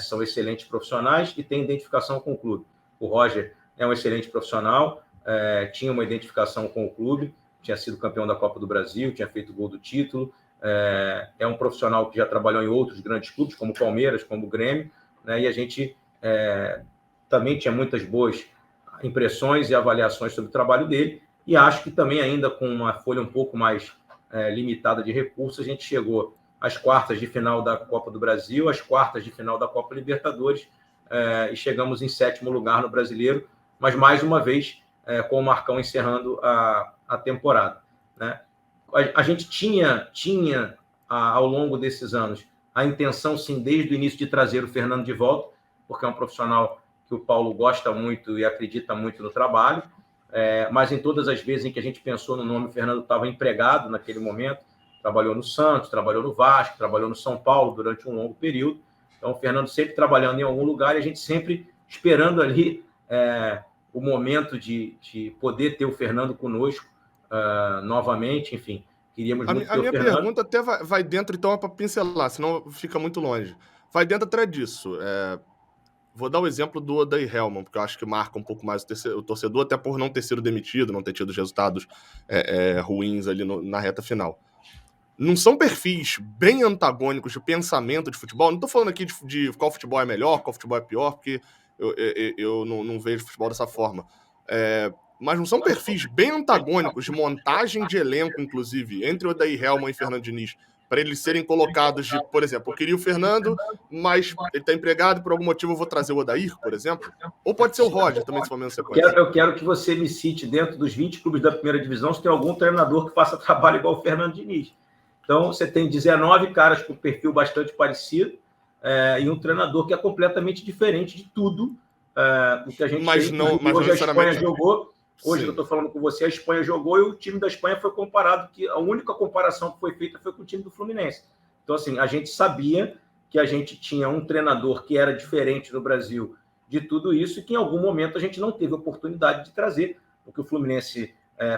são excelentes profissionais e têm identificação com o clube. O Roger é um excelente profissional, tinha uma identificação com o clube, tinha sido campeão da Copa do Brasil, tinha feito gol do título, é um profissional que já trabalhou em outros grandes clubes, como o Palmeiras, como o Grêmio, né? E a gente também tinha muitas boas impressões e avaliações sobre o trabalho dele, e acho que também ainda com uma folha um pouco mais limitada de recursos, a gente chegou às quartas de final da Copa do Brasil, às quartas de final da Copa Libertadores, e chegamos em 7º lugar no Brasileiro, mas mais uma vez com o Marcão encerrando a temporada, né? A gente tinha ao longo desses anos a intenção, sim, desde o início de trazer o Fernando de volta, porque é um profissional que o Paulo gosta muito e acredita muito no trabalho, mas em todas as vezes em que a gente pensou no nome, o Fernando estava empregado naquele momento, trabalhou no Santos, trabalhou no Vasco, trabalhou no São Paulo durante um longo período. Então, o Fernando sempre trabalhando em algum lugar e a gente sempre esperando ali o momento de poder ter o Fernando conosco novamente, enfim. Queríamos muito A ter o minha Fernando. pergunta até vai dentro, então, é para pincelar, senão fica muito longe. Vai dentro até disso. Vou dar o exemplo do Odair Hellmann, porque eu acho que marca um pouco mais o torcedor, até por não ter sido demitido, não ter tido os resultados ruins ali na reta final. Não são perfis bem antagônicos de pensamento de futebol? Não estou falando aqui de qual futebol é melhor, qual futebol é pior, porque eu não vejo futebol dessa forma. Mas não são perfis bem antagônicos de montagem de elenco, inclusive, entre o Odair Hellmann e Fernando Diniz, para eles serem colocados de, por exemplo, eu queria o Fernando, mas ele está empregado e por algum motivo eu vou trazer o Odair, por exemplo? Ou pode ser o Roger também, se for a mesma sequência. Eu quero que você me cite, dentro dos 20 clubes da primeira divisão, se tem algum treinador que faça trabalho igual o Fernando Diniz. Então, você tem 19 caras com perfil bastante parecido e um treinador que é completamente diferente de tudo o que a gente mas tem. Não, mas hoje não a Espanha jogou, hoje eu estou falando com você, a Espanha jogou e o time da Espanha foi comparado, que a única comparação que foi feita foi com o time do Fluminense. Então, assim, a gente sabia que a gente tinha um treinador que era diferente no Brasil de tudo isso e que em algum momento a gente não teve oportunidade de trazer, porque o Fluminense,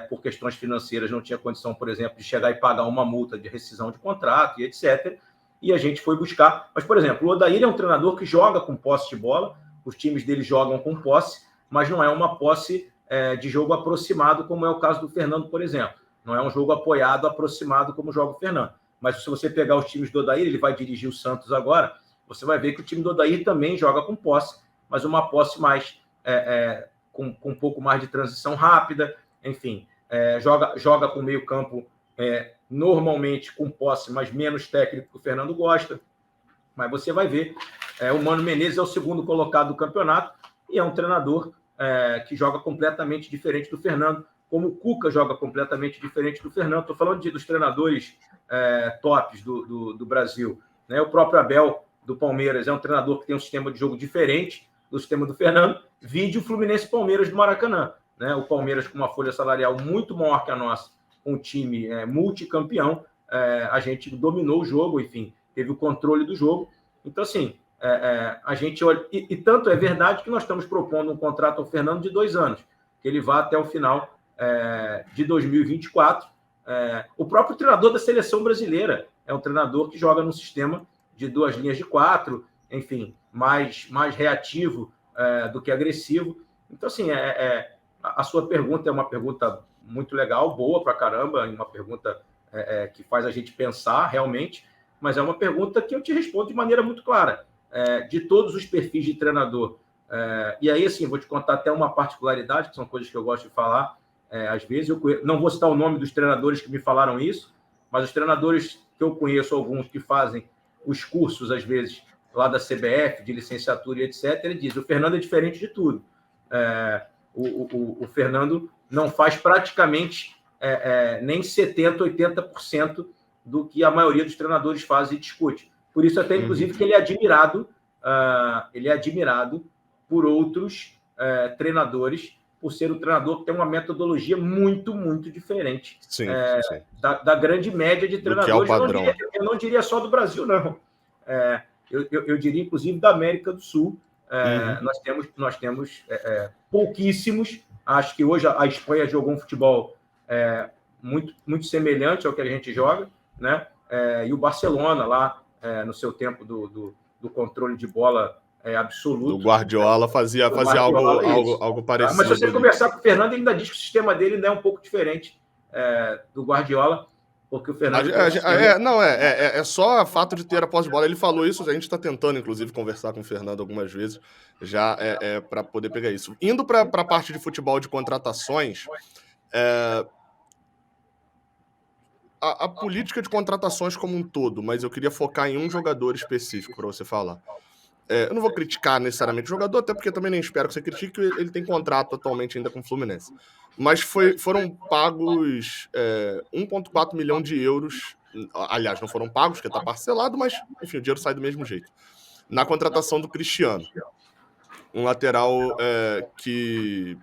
por questões financeiras, não tinha condição, por exemplo, de chegar e pagar uma multa de rescisão de contrato e etc. E a gente foi buscar. Mas, por exemplo, o Odair é um treinador que joga com posse de bola, os times dele jogam com posse, mas não é uma posse de jogo aproximado, como é o caso do Fernando, por exemplo. Não é um jogo apoiado, aproximado, como joga o Fernando. Mas se você pegar os times do Odair, ele vai dirigir o Santos agora, você vai ver que o time do Odair também joga com posse, mas uma posse mais com um pouco mais de transição rápida, enfim, joga com meio campo normalmente com posse, mas menos técnico que o Fernando gosta. Mas você vai ver, o Mano Menezes é o segundo colocado do campeonato e é um treinador que joga completamente diferente do Fernando, como o Cuca joga completamente diferente do Fernando. Estou falando dos treinadores tops do Brasil. Né? O próprio Abel, do Palmeiras, é um treinador que tem um sistema de jogo diferente do sistema do Fernando. Vide o Fluminense Palmeiras do Maracanã. Né? O Palmeiras com uma folha salarial muito maior que a nossa, um time multicampeão, a gente dominou o jogo, enfim, teve o controle do jogo. Então, assim, a gente olha... E tanto é verdade que nós estamos propondo um contrato ao Fernando de 2 anos, que ele vá até o final de 2024. O próprio treinador da seleção brasileira é um treinador que joga num sistema de 2 linhas de 4, enfim, mais reativo do que agressivo. Então, assim, a sua pergunta é uma pergunta muito legal, boa pra caramba, uma pergunta que faz a gente pensar realmente, mas é uma pergunta que eu te respondo de maneira muito clara. De todos os perfis de treinador. E aí, assim, vou te contar até uma particularidade, que são coisas que eu gosto de falar às vezes. Não vou citar o nome dos treinadores que me falaram isso, mas os treinadores que eu conheço, alguns que fazem os cursos, às vezes, lá da CBF, de licenciatura e etc., ele diz, o Fernando é diferente de tudo. O Fernando não faz praticamente nem 70%, 80% do que a maioria dos treinadores faz e discute. Por isso, até, inclusive, que ele é admirado por outros treinadores, por ser um treinador que tem uma metodologia muito, muito diferente sim. Da grande média de treinadores. Que é o padrão. Eu não diria só do Brasil, não. Eu diria, inclusive, da América do Sul. Nós temos pouquíssimos. Acho que hoje a Espanha jogou um futebol muito, muito semelhante ao que a gente joga, né? E o Barcelona, lá, no seu tempo do controle de bola absoluto. O Guardiola fazia algo parecido. Mas se você conversar com o Fernando, ele ainda diz que o sistema dele ainda é um pouco diferente do Guardiola, porque o Fernando... É só o fato de ter a posse de bola. Ele falou isso, a gente está tentando, inclusive, conversar com o Fernando algumas vezes, já para poder pegar isso. Indo para a parte de futebol de contratações, a política de contratações como um todo, mas eu queria focar em um jogador específico para você falar. Eu não vou criticar necessariamente o jogador, até porque também nem espero que você critique, ele tem contrato atualmente ainda com o Fluminense. Mas foram pagos 1,4 milhão de euros, aliás, não foram pagos, porque está parcelado, mas, enfim, o dinheiro sai do mesmo jeito. Na contratação do Cristiano, um lateral que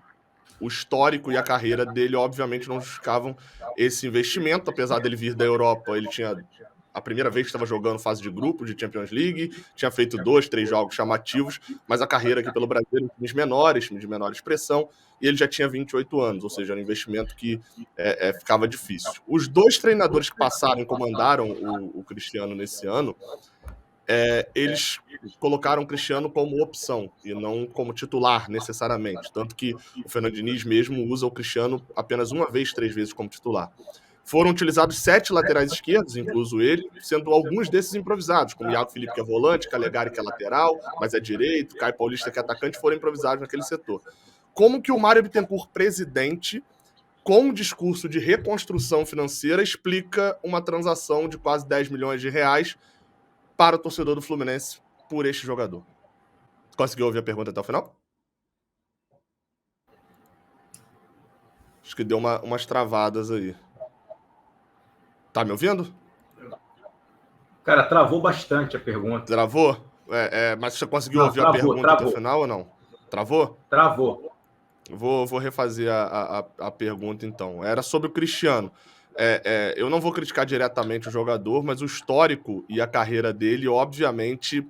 o histórico e a carreira dele, obviamente, não justificavam esse investimento, apesar dele vir da Europa, ele tinha a primeira vez que estava jogando fase de grupo de Champions League, tinha feito 2, 3 jogos chamativos, mas a carreira aqui pelo Brasil era times de menor expressão, e ele já tinha 28 anos, ou seja, era um investimento que ficava difícil. Os 2 treinadores que passaram e comandaram o Cristiano nesse ano, eles colocaram o Cristiano como opção e não como titular, necessariamente. Tanto que o Fernando Diniz mesmo usa o Cristiano apenas 1 vez, 3 vezes como titular. Foram utilizados 7 laterais esquerdos, incluso ele, sendo alguns desses improvisados, como Iago Felipe, que é volante, Calegari, que é lateral, mas é direito, Caio Paulista, que é atacante, foram improvisados naquele setor. Como que o Mário Bittencourt, presidente, com um discurso de reconstrução financeira, explica uma transação de quase 10 milhões de reais para o torcedor do Fluminense por este jogador? Conseguiu ouvir a pergunta até o final? Acho que deu umas travadas aí. Tá me ouvindo? Cara, travou bastante a pergunta. Travou? Mas você conseguiu ouvir a pergunta até o final ou não? Travou? Travou. Vou refazer a pergunta, então. Era sobre o Cristiano. Eu não vou criticar diretamente o jogador, mas o histórico e a carreira dele, obviamente,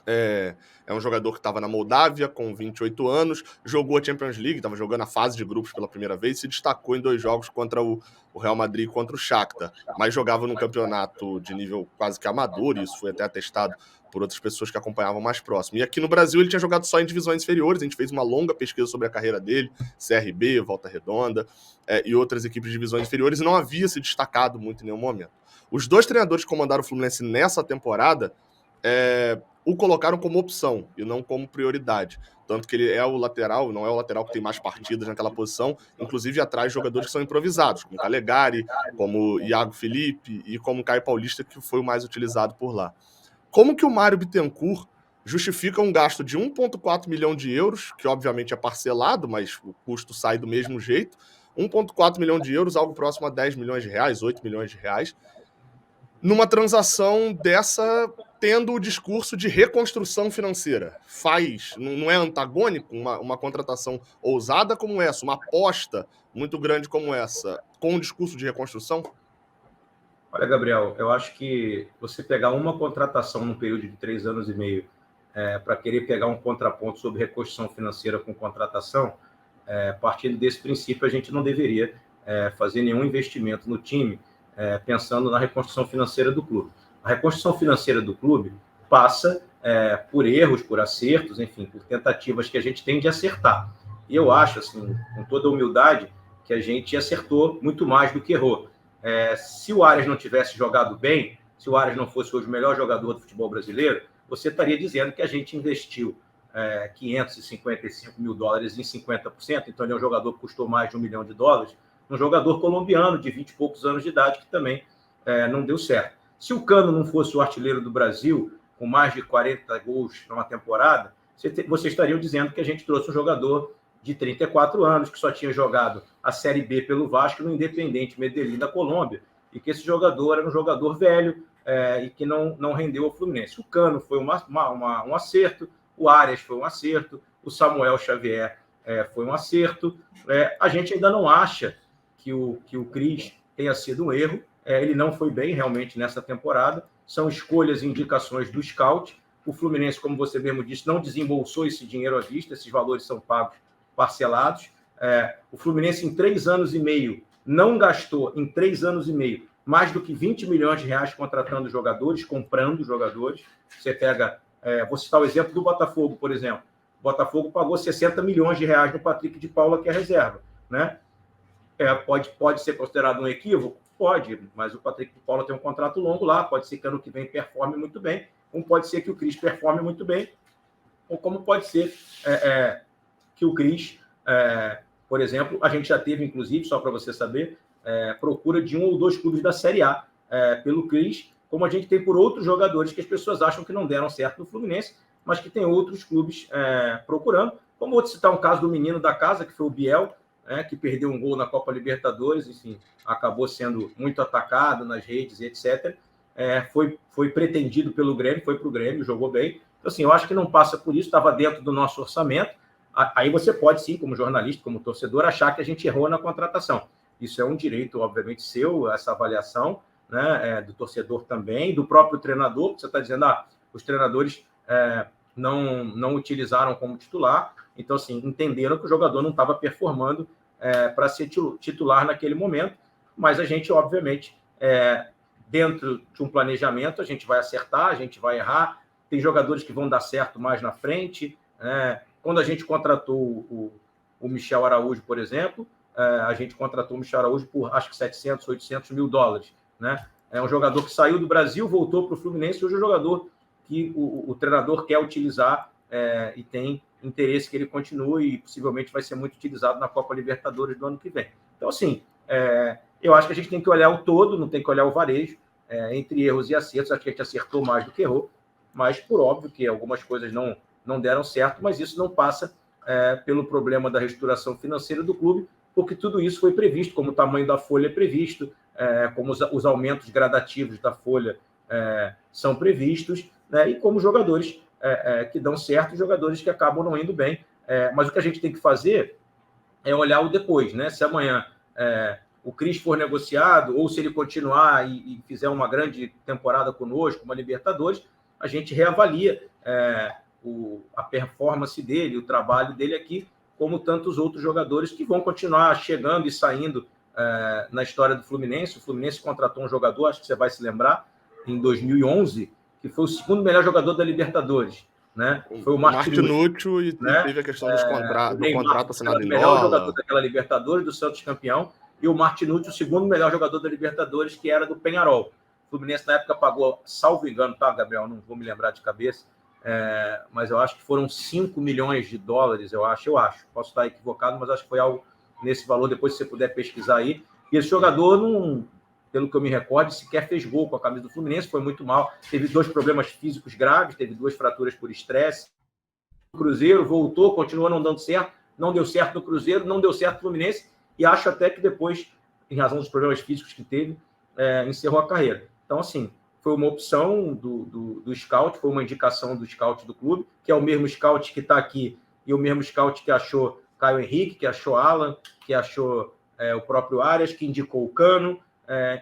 é um jogador que estava na Moldávia com 28 anos, jogou a Champions League, estava jogando a fase de grupos pela primeira vez e se destacou em 2 jogos contra o Real Madrid e contra o Shakhtar, mas jogava num campeonato de nível quase que amador, e isso foi até atestado por outras pessoas que acompanhavam mais próximo. E aqui no Brasil ele tinha jogado só em divisões inferiores, a gente fez uma longa pesquisa sobre a carreira dele, CRB, Volta Redonda, e outras equipes de divisões inferiores, e não havia se destacado muito em nenhum momento. Os 2 treinadores que comandaram o Fluminense nessa temporada o colocaram como opção e não como prioridade. Tanto que ele é o lateral, não é o lateral que tem mais partidas naquela posição, inclusive atrás de jogadores que são improvisados, como Calegari, como Iago Felipe e como Caio Paulista, que foi o mais utilizado por lá. Como que o Mário Bittencourt justifica um gasto de 1,4 milhão de euros, que obviamente é parcelado, mas o custo sai do mesmo jeito, 1,4 milhão de euros, algo próximo a 10 milhões de reais, 8 milhões de reais, numa transação dessa, tendo o discurso de reconstrução financeira? Não é antagônico uma contratação ousada como essa, uma aposta muito grande como essa, com um discurso de reconstrução? Olha, Gabriel, eu acho que você pegar uma contratação num período de 3 anos e meio para querer pegar um contraponto sobre reconstrução financeira com contratação, partindo desse princípio, a gente não deveria fazer nenhum investimento no time pensando na reconstrução financeira do clube. A reconstrução financeira do clube passa por erros, por acertos, enfim, por tentativas que a gente tem de acertar. E eu acho, assim, com toda a humildade, que a gente acertou muito mais do que errou. Se o Arias não tivesse jogado bem, se o Arias não fosse hoje o melhor jogador do futebol brasileiro, você estaria dizendo que a gente investiu $555 mil em 50%, então ele é um jogador que custou mais de $1 milhão, um jogador colombiano de 20 e poucos anos de idade que também não deu certo. Se o Cano não fosse o artilheiro do Brasil, com mais de 40 gols numa temporada, vocês estariam dizendo que a gente trouxe um jogador de 34 anos, que só tinha jogado a Série B pelo Vasco no Independiente Medellín da Colômbia, e que esse jogador era um jogador velho e que não rendeu ao Fluminense. O Cano foi um acerto, o Arias foi um acerto, o Samuel Xavier foi um acerto. A gente ainda não acha que o Cris tenha sido um erro. Ele não foi bem realmente nessa temporada. São escolhas e indicações do scout. O Fluminense, como você mesmo disse, não desembolsou esse dinheiro à vista. Esses valores são pagos parcelados. O Fluminense, em 3 anos e meio, não gastou, em 3 anos e meio, mais do que 20 milhões de reais contratando jogadores, comprando jogadores. Você pega... vou citar o exemplo do Botafogo, por exemplo. O Botafogo pagou 60 milhões de reais no Patrick de Paula, que é reserva, né? Pode ser considerado um equívoco? Pode, mas o Patrick de Paula tem um contrato longo lá, pode ser que ano que vem performe muito bem, como pode ser que o Cris performe muito bem, ou como pode ser que o Cris, por exemplo, a gente já teve, inclusive, só para você saber, procura de 1 ou 2 clubes da Série A pelo Cris, como a gente tem por outros jogadores que as pessoas acham que não deram certo no Fluminense, mas que tem outros clubes procurando. Como vou citar um caso do menino da casa, que foi o Biel, que perdeu um gol na Copa Libertadores, enfim, acabou sendo muito atacado nas redes, etc. Foi pretendido pelo Grêmio, foi para o Grêmio, jogou bem. Então, assim, eu acho que não passa por isso, estava dentro do nosso orçamento. Aí você pode, sim, como jornalista, como torcedor, achar que a gente errou na contratação. Isso é um direito, obviamente, seu, essa avaliação. né, do torcedor também, do próprio treinador, porque você está dizendo, os treinadores não utilizaram como titular, então, assim, entenderam que o jogador não estava performando para ser titular naquele momento, mas a gente, obviamente, dentro de um planejamento, a gente vai acertar, a gente vai errar, tem jogadores que vão dar certo mais na frente, quando a gente contratou o Michel Araújo, por exemplo, a gente contratou o Michel Araújo por, acho que 700, 800 mil dólares, né? É um jogador que saiu do Brasil, voltou para o Fluminense, hoje é um jogador que o treinador quer utilizar e tem interesse que ele continue e possivelmente vai ser muito utilizado na Copa Libertadores do ano que vem. Então, assim, eu acho que a gente tem que olhar o todo, não tem que olhar o varejo, entre erros e acertos. Acho que a gente acertou mais do que errou, mas por óbvio que algumas coisas não deram certo, mas isso não passa pelo problema da reestruturação financeira do clube, porque tudo isso foi previsto, como o tamanho da folha é previsto, como os aumentos gradativos da folha são previstos, né, e como jogadores que dão certo e jogadores que acabam não indo bem. Mas o que a gente tem que fazer é olhar o depois, né? Se amanhã o Cris for negociado, ou se ele continuar e fizer uma grande temporada conosco, uma Libertadores, a gente reavalia a performance dele, o trabalho dele aqui, como tantos outros jogadores que vão continuar chegando e saindo na história do Fluminense. O Fluminense contratou um jogador, acho que você vai se lembrar, em 2011, que foi o segundo melhor jogador da Libertadores, né? Foi o Martinúcio, e né? teve a questão do contrato assinado em dólar. O melhor jogador dólar. daquela Libertadores, do Santos campeão, e o Martinúcio, o segundo melhor jogador da Libertadores, que era do Penharol. O Fluminense, na época, pagou, salvo engano, tá, Gabriel? Não vou me lembrar de cabeça, mas eu acho que foram 5 milhões de dólares, eu acho. Posso estar equivocado, mas acho que foi algo nesse valor, depois se você puder pesquisar aí. E esse jogador, pelo que eu me recordo, sequer fez gol com a camisa do Fluminense, foi muito mal. Teve 2 problemas físicos graves, teve 2 fraturas por estresse. O Cruzeiro voltou, continuou não dando certo, não deu certo no Cruzeiro, não deu certo no Fluminense, e acho até que depois, em razão dos problemas físicos que teve, encerrou a carreira. Então, assim, foi uma opção do scout, foi uma indicação do scout do clube, que é o mesmo scout que está aqui, e o mesmo scout que achou Caio Henrique, que achou Alan, que achou o próprio Arias, que indicou o Cano.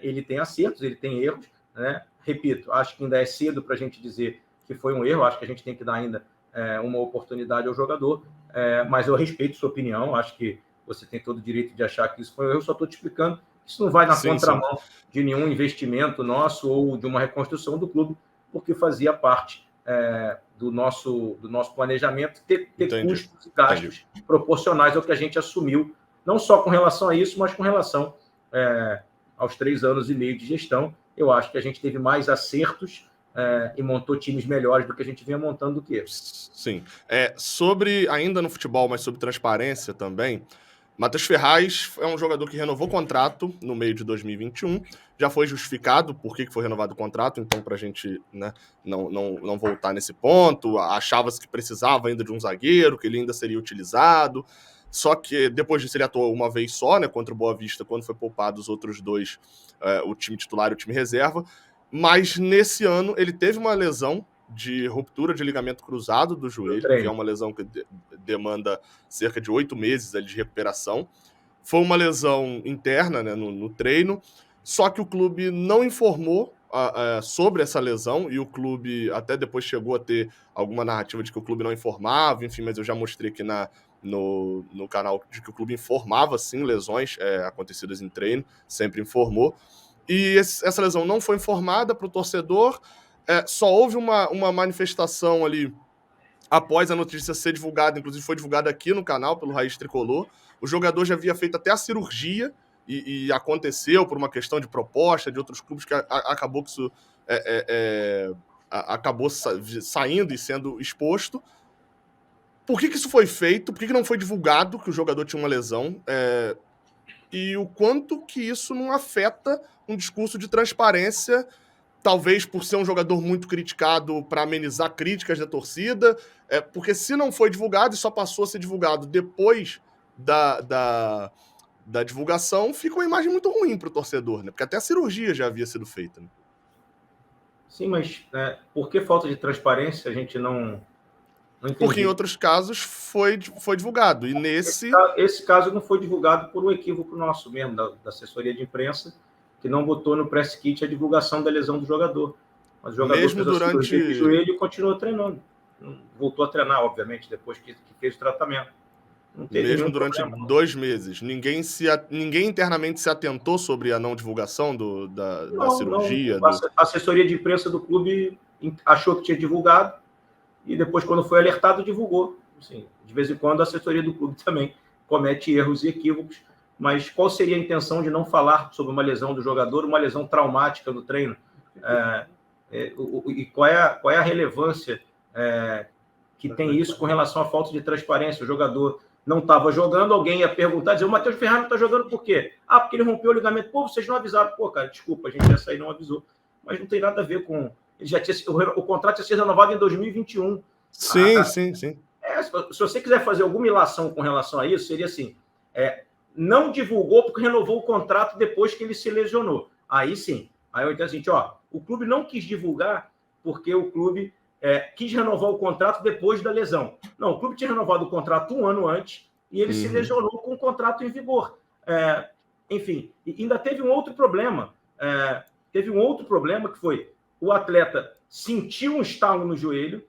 Ele tem acertos, ele tem erros, né? Repito, acho que ainda é cedo para a gente dizer que foi um erro, acho que a gente tem que dar ainda uma oportunidade ao jogador, mas eu respeito sua opinião, acho que você tem todo o direito de achar que isso foi um erro, só estou te explicando que isso não vai na contramão de nenhum investimento nosso ou de uma reconstrução do clube, porque fazia parte do nosso planejamento ter custos e gastos proporcionais ao que a gente assumiu, não só com relação a isso, mas com relação aos 3 anos e meio de gestão. Eu acho que a gente teve mais acertos e montou times melhores do que a gente vinha montando do que eles. Sim. Sobre, ainda no futebol, mas sobre transparência também, Matheus Ferraz é um jogador que renovou o contrato no meio de 2021, já foi justificado por que foi renovado o contrato, então para a gente, né, não voltar nesse ponto, achava-se que precisava ainda de um zagueiro, que ele ainda seria utilizado, só que depois disso ele atuou uma vez só, né, contra o Boa Vista, quando foi poupado os outros 2, o time titular e o time reserva, mas nesse ano ele teve uma lesão de ruptura de ligamento cruzado do joelho, que é uma lesão que demanda cerca de 8 meses ali de recuperação. Foi uma lesão interna, né, no treino, só que o clube não informou sobre essa lesão, e o clube até depois chegou a ter alguma narrativa de que o clube não informava, enfim, mas eu já mostrei aqui no canal de que o clube informava, sim, lesões acontecidas em treino, sempre informou. E essa lesão não foi informada para o torcedor, só houve uma manifestação ali após a notícia ser divulgada, inclusive foi divulgada aqui no canal pelo Raiz Tricolor. O jogador já havia feito até a cirurgia e aconteceu por uma questão de proposta de outros clubes, que acabou que isso acabou saindo e sendo exposto. Por que isso foi feito? Por que não foi divulgado que o jogador tinha uma lesão? E o quanto que isso não afeta um discurso de transparência, talvez por ser um jogador muito criticado para amenizar críticas da torcida, porque se não foi divulgado e só passou a ser divulgado depois da divulgação, fica uma imagem muito ruim para o torcedor, né? Porque até a cirurgia já havia sido feita. Né? Sim, mas por que falta de transparência? A gente não entendi. Porque em outros casos foi divulgado, e nesse... Esse caso não foi divulgado por um equívoco nosso mesmo, da assessoria de imprensa, que não botou no press kit a divulgação da lesão do jogador. Mas o jogador Mesmo fez a durante cirurgia de joelho e continuou treinando. Voltou a treinar, obviamente, depois que fez o tratamento. Não teve Mesmo nenhum durante problema. 2 meses, ninguém internamente se atentou sobre a não divulgação da cirurgia? Não. A assessoria de imprensa do clube achou que tinha divulgado e depois, quando foi alertado, divulgou. Assim, de vez em quando, a assessoria do clube também comete erros e equívocos. Mas qual seria a intenção de não falar sobre uma lesão do jogador, uma lesão traumática no treino? E qual é a relevância que tem isso com relação à falta de transparência? O jogador não estava jogando, alguém ia perguntar, dizer, o Matheus Ferrari não está jogando por quê? Ah, porque ele rompeu o ligamento. Pô, vocês não avisaram. Pô, cara, desculpa, a gente ia sair e não avisou. Mas não tem nada a ver com... Ele já tinha... O contrato tinha sido renovado em 2021. Sim. Se você quiser fazer alguma ilação com relação a isso, seria assim, não divulgou porque renovou o contrato depois que ele se lesionou. Aí sim. Aí eu entendo assim, o clube não quis divulgar porque o clube quis renovar o contrato depois da lesão. Não, o clube tinha renovado o contrato 1 ano antes e ele se lesionou com o contrato em vigor. Enfim, e ainda teve um outro problema. Teve um outro problema que foi o atleta sentiu um estalo no joelho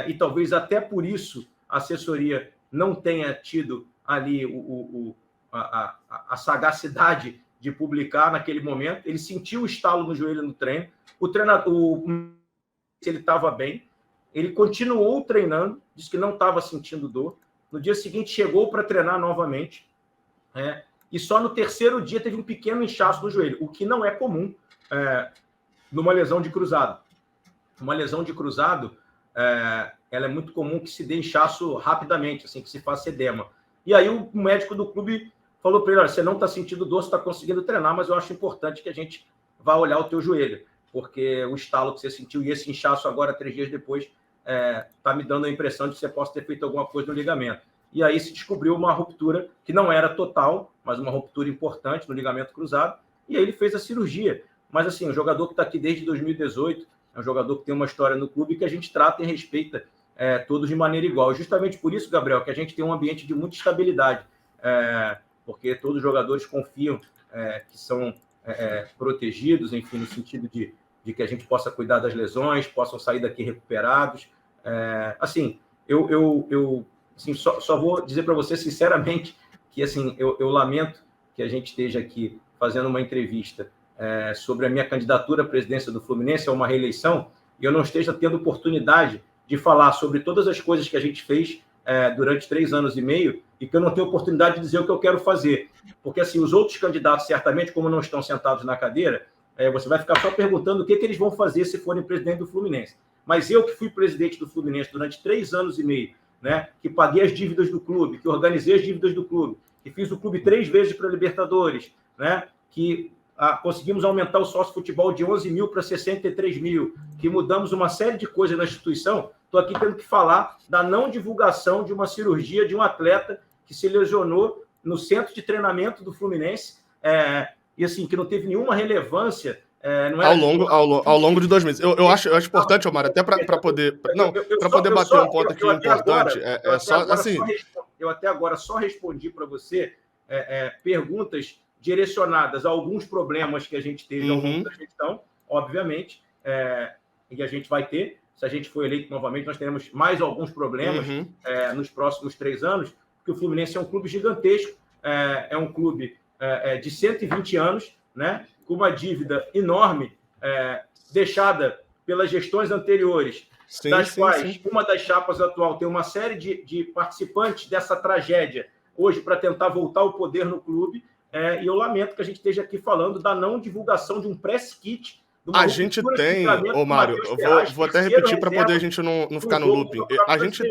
e talvez até por isso a assessoria não tenha tido ali a sagacidade de publicar naquele momento. Ele sentiu o estalo no joelho no treino. O treinador, ele estava bem. Ele continuou treinando, disse que não estava sentindo dor. No dia seguinte, chegou para treinar novamente. E só no terceiro dia teve um pequeno inchaço no joelho, o que não é comum numa lesão de cruzado. Uma lesão de cruzado, ela é muito comum que se dê inchaço rapidamente, assim, que se faça edema. E aí o médico do clube falou para ele, olha, você não está sentindo dor, você está conseguindo treinar, mas eu acho importante que a gente vá olhar o teu joelho, porque o estalo que você sentiu e esse inchaço agora, 3 dias depois, está me dando a impressão de que você possa ter feito alguma coisa no ligamento. E aí se descobriu uma ruptura que não era total, mas uma ruptura importante no ligamento cruzado, e aí ele fez a cirurgia. Mas assim, o jogador que está aqui desde 2018, é um jogador que tem uma história no clube que a gente trata e respeita todos de maneira igual. Justamente por isso, Gabriel, que a gente tem um ambiente de muita estabilidade, porque todos os jogadores confiam que são protegidos, enfim, no sentido de que a gente possa cuidar das lesões, possam sair daqui recuperados. Assim, eu assim, só vou dizer para você sinceramente que assim, eu lamento que a gente esteja aqui fazendo uma entrevista sobre a minha candidatura à presidência do Fluminense, a uma reeleição, e eu não esteja tendo oportunidade de falar sobre todas as coisas que a gente fez durante 3 anos e meio e que eu não tenho oportunidade de dizer o que eu quero fazer. Porque, assim, os outros candidatos, certamente, como não estão sentados na cadeira, você vai ficar só perguntando o que eles vão fazer se forem presidente do Fluminense. Mas eu que fui presidente do Fluminense durante 3 anos e meio, né, que paguei as dívidas do clube, que organizei as dívidas do clube, que fiz o clube 3 vezes para a Libertadores, né, que conseguimos aumentar o sócio futebol de 11 mil para 63 mil, que mudamos uma série de coisas na instituição. Estou aqui tendo que falar da não divulgação de uma cirurgia de um atleta que se lesionou no centro de treinamento do Fluminense, e assim, que não teve nenhuma relevância. Ao longo de 2 meses. Eu acho importante, Omar, até para poder bater um ponto aqui importante. Eu até agora só respondi para você perguntas direcionadas a alguns problemas que a gente teve ao longo da gestão, obviamente, e a gente vai ter. Se a gente for eleito novamente, nós teremos mais alguns problemas nos próximos 3 anos, porque o Fluminense é um clube gigantesco, é um clube de 120 anos, né, com uma dívida enorme, deixada pelas gestões anteriores, das quais uma das chapas atual tem uma série de participantes dessa tragédia hoje para tentar voltar ao poder no clube, e eu lamento que a gente esteja aqui falando da não divulgação de um press kit. A gente tem, Mário, eu vou até repetir para poder a gente não ficar no looping. A gente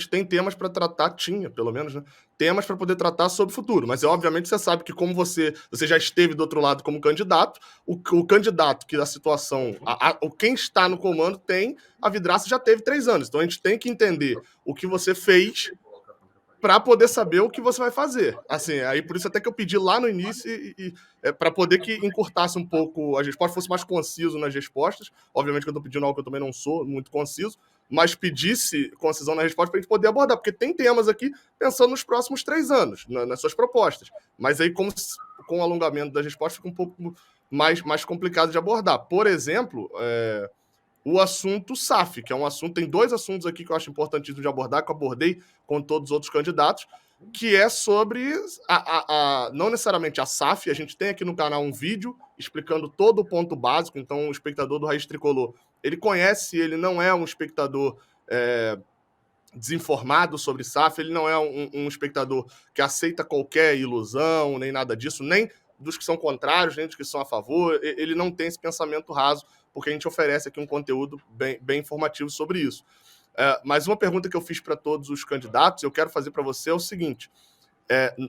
tem temas para tratar, pelo menos, né? Temas para poder tratar sobre o futuro. Mas, obviamente, você sabe que como você já esteve do outro lado como candidato, o candidato que a situação, quem está no comando tem, a Vidraça já teve 3 anos. Então, a gente tem que entender o que você fez para poder saber o que você vai fazer. Assim, aí por isso até que eu pedi lá no início para poder que encurtasse um pouco as respostas, fosse mais conciso nas respostas. Obviamente que eu estou pedindo algo que eu também não sou muito conciso, mas pedisse concisão na resposta para a gente poder abordar, porque tem temas aqui pensando nos próximos 3 anos, nas suas propostas. Mas aí, com o alongamento das respostas, fica um pouco mais complicado de abordar. Por exemplo, o assunto SAF, que é um assunto... Tem 2 assuntos aqui que eu acho importantíssimo de abordar, que eu abordei com todos os outros candidatos, que é sobre não necessariamente a SAF. A gente tem aqui no canal um vídeo explicando todo o ponto básico, então o espectador do Raiz Tricolor, ele conhece, ele não é um espectador desinformado sobre SAF, ele não é um espectador que aceita qualquer ilusão, nem nada disso, nem dos que são contrários, nem dos que são a favor. Ele não tem esse pensamento raso, porque a gente oferece aqui um conteúdo bem informativo sobre isso. Mas uma pergunta que eu fiz para todos os candidatos, eu quero fazer para você, é o seguinte: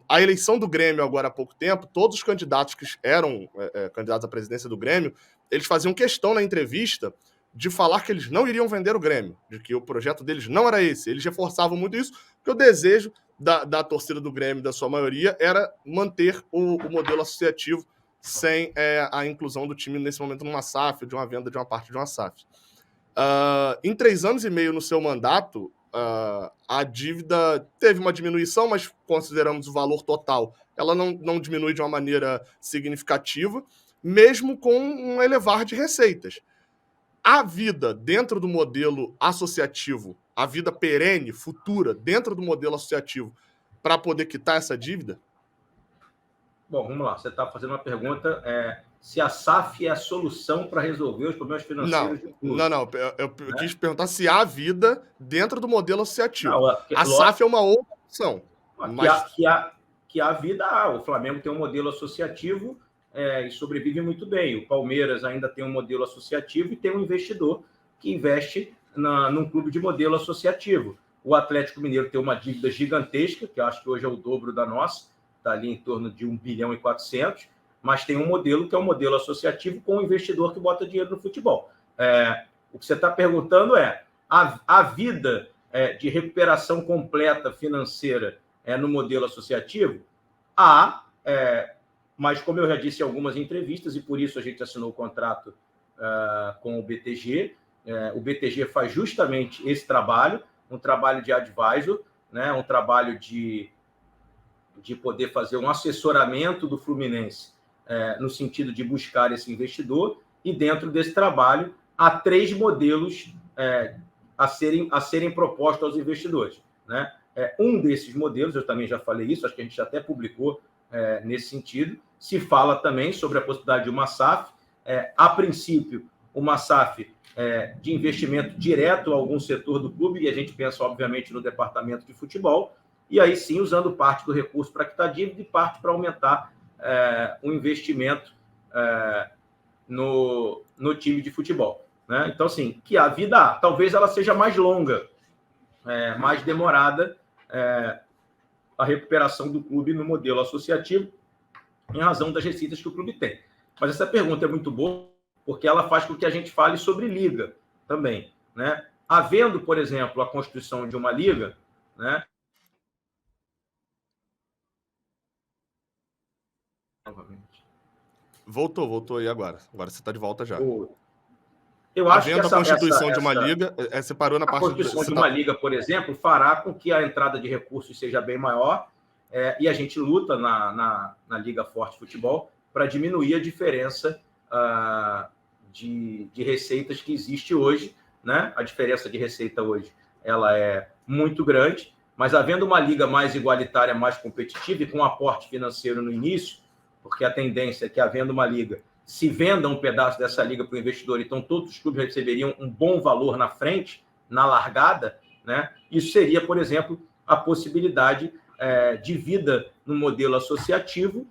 a eleição do Grêmio agora há pouco tempo, todos os candidatos que eram candidatos à presidência do Grêmio, eles faziam questão na entrevista de falar que eles não iriam vender o Grêmio, de que o projeto deles não era esse. Eles reforçavam muito isso, porque o desejo da torcida do Grêmio, da sua maioria, era manter o modelo associativo sem a inclusão do time nesse momento numa SAF, de uma venda de uma parte de uma SAF. Em 3 anos e meio no seu mandato, a dívida teve uma diminuição, mas consideramos o valor total, ela não diminui de uma maneira significativa, mesmo com um elevar de receitas. A vida dentro do modelo associativo, a vida perene, futura, dentro do modelo associativo, para poder quitar essa dívida? Bom, vamos lá. Você está fazendo uma pergunta, se a SAF é a solução para resolver os problemas financeiros do clube. Não. Eu quis perguntar se há vida dentro do modelo associativo. A lógico, SAF é uma outra opção. Que há vida, o Flamengo tem um modelo associativo e sobrevive muito bem. O Palmeiras ainda tem um modelo associativo e tem um investidor que investe num clube de modelo associativo. O Atlético Mineiro tem uma dívida gigantesca, que eu acho que hoje é o dobro da nossa, está ali em torno de 1,4 bilhão, mas tem um modelo que é um modelo associativo com um investidor que bota dinheiro no futebol. O que você está perguntando a vida de recuperação completa financeira no modelo associativo? Mas como eu já disse em algumas entrevistas, e por isso a gente assinou o contrato com o BTG, o BTG faz justamente esse trabalho, um trabalho de advisor, né, um trabalho de poder fazer um assessoramento do Fluminense no sentido de buscar esse investidor, e dentro desse trabalho há 3 modelos a serem propostos aos investidores, né? Um desses modelos, eu também já falei isso, acho que a gente até publicou nesse sentido, se fala também sobre a possibilidade de uma SAF, a princípio, uma SAF de investimento direto a algum setor do clube, e a gente pensa, obviamente, no departamento de futebol, e aí sim usando parte do recurso para quitar dívida e parte para aumentar o investimento no time de futebol, né? Então, assim, que a vida talvez ela seja mais longa, mais demorada, a recuperação do clube no modelo associativo, em razão das receitas que o clube tem. Mas essa pergunta é muito boa, porque ela faz com que a gente fale sobre liga também, né? Havendo, por exemplo, a constituição de uma liga, né? Voltou aí agora. Agora você está de volta já. Eu acho que a constituição de uma liga, você parou na parte... A constituição de uma liga, por exemplo, fará com que a entrada de recursos seja bem maior, e a gente luta na Liga Forte Futebol para diminuir a diferença de receitas que existe hoje, né? A diferença de receita hoje ela é muito grande, mas havendo uma liga mais igualitária, mais competitiva e com um aporte financeiro no início, porque a tendência é que, havendo uma liga, se venda um pedaço dessa liga para o investidor, então todos os clubes receberiam um bom valor na frente, na largada, né? Isso seria, por exemplo, a possibilidade de vida no modelo associativo,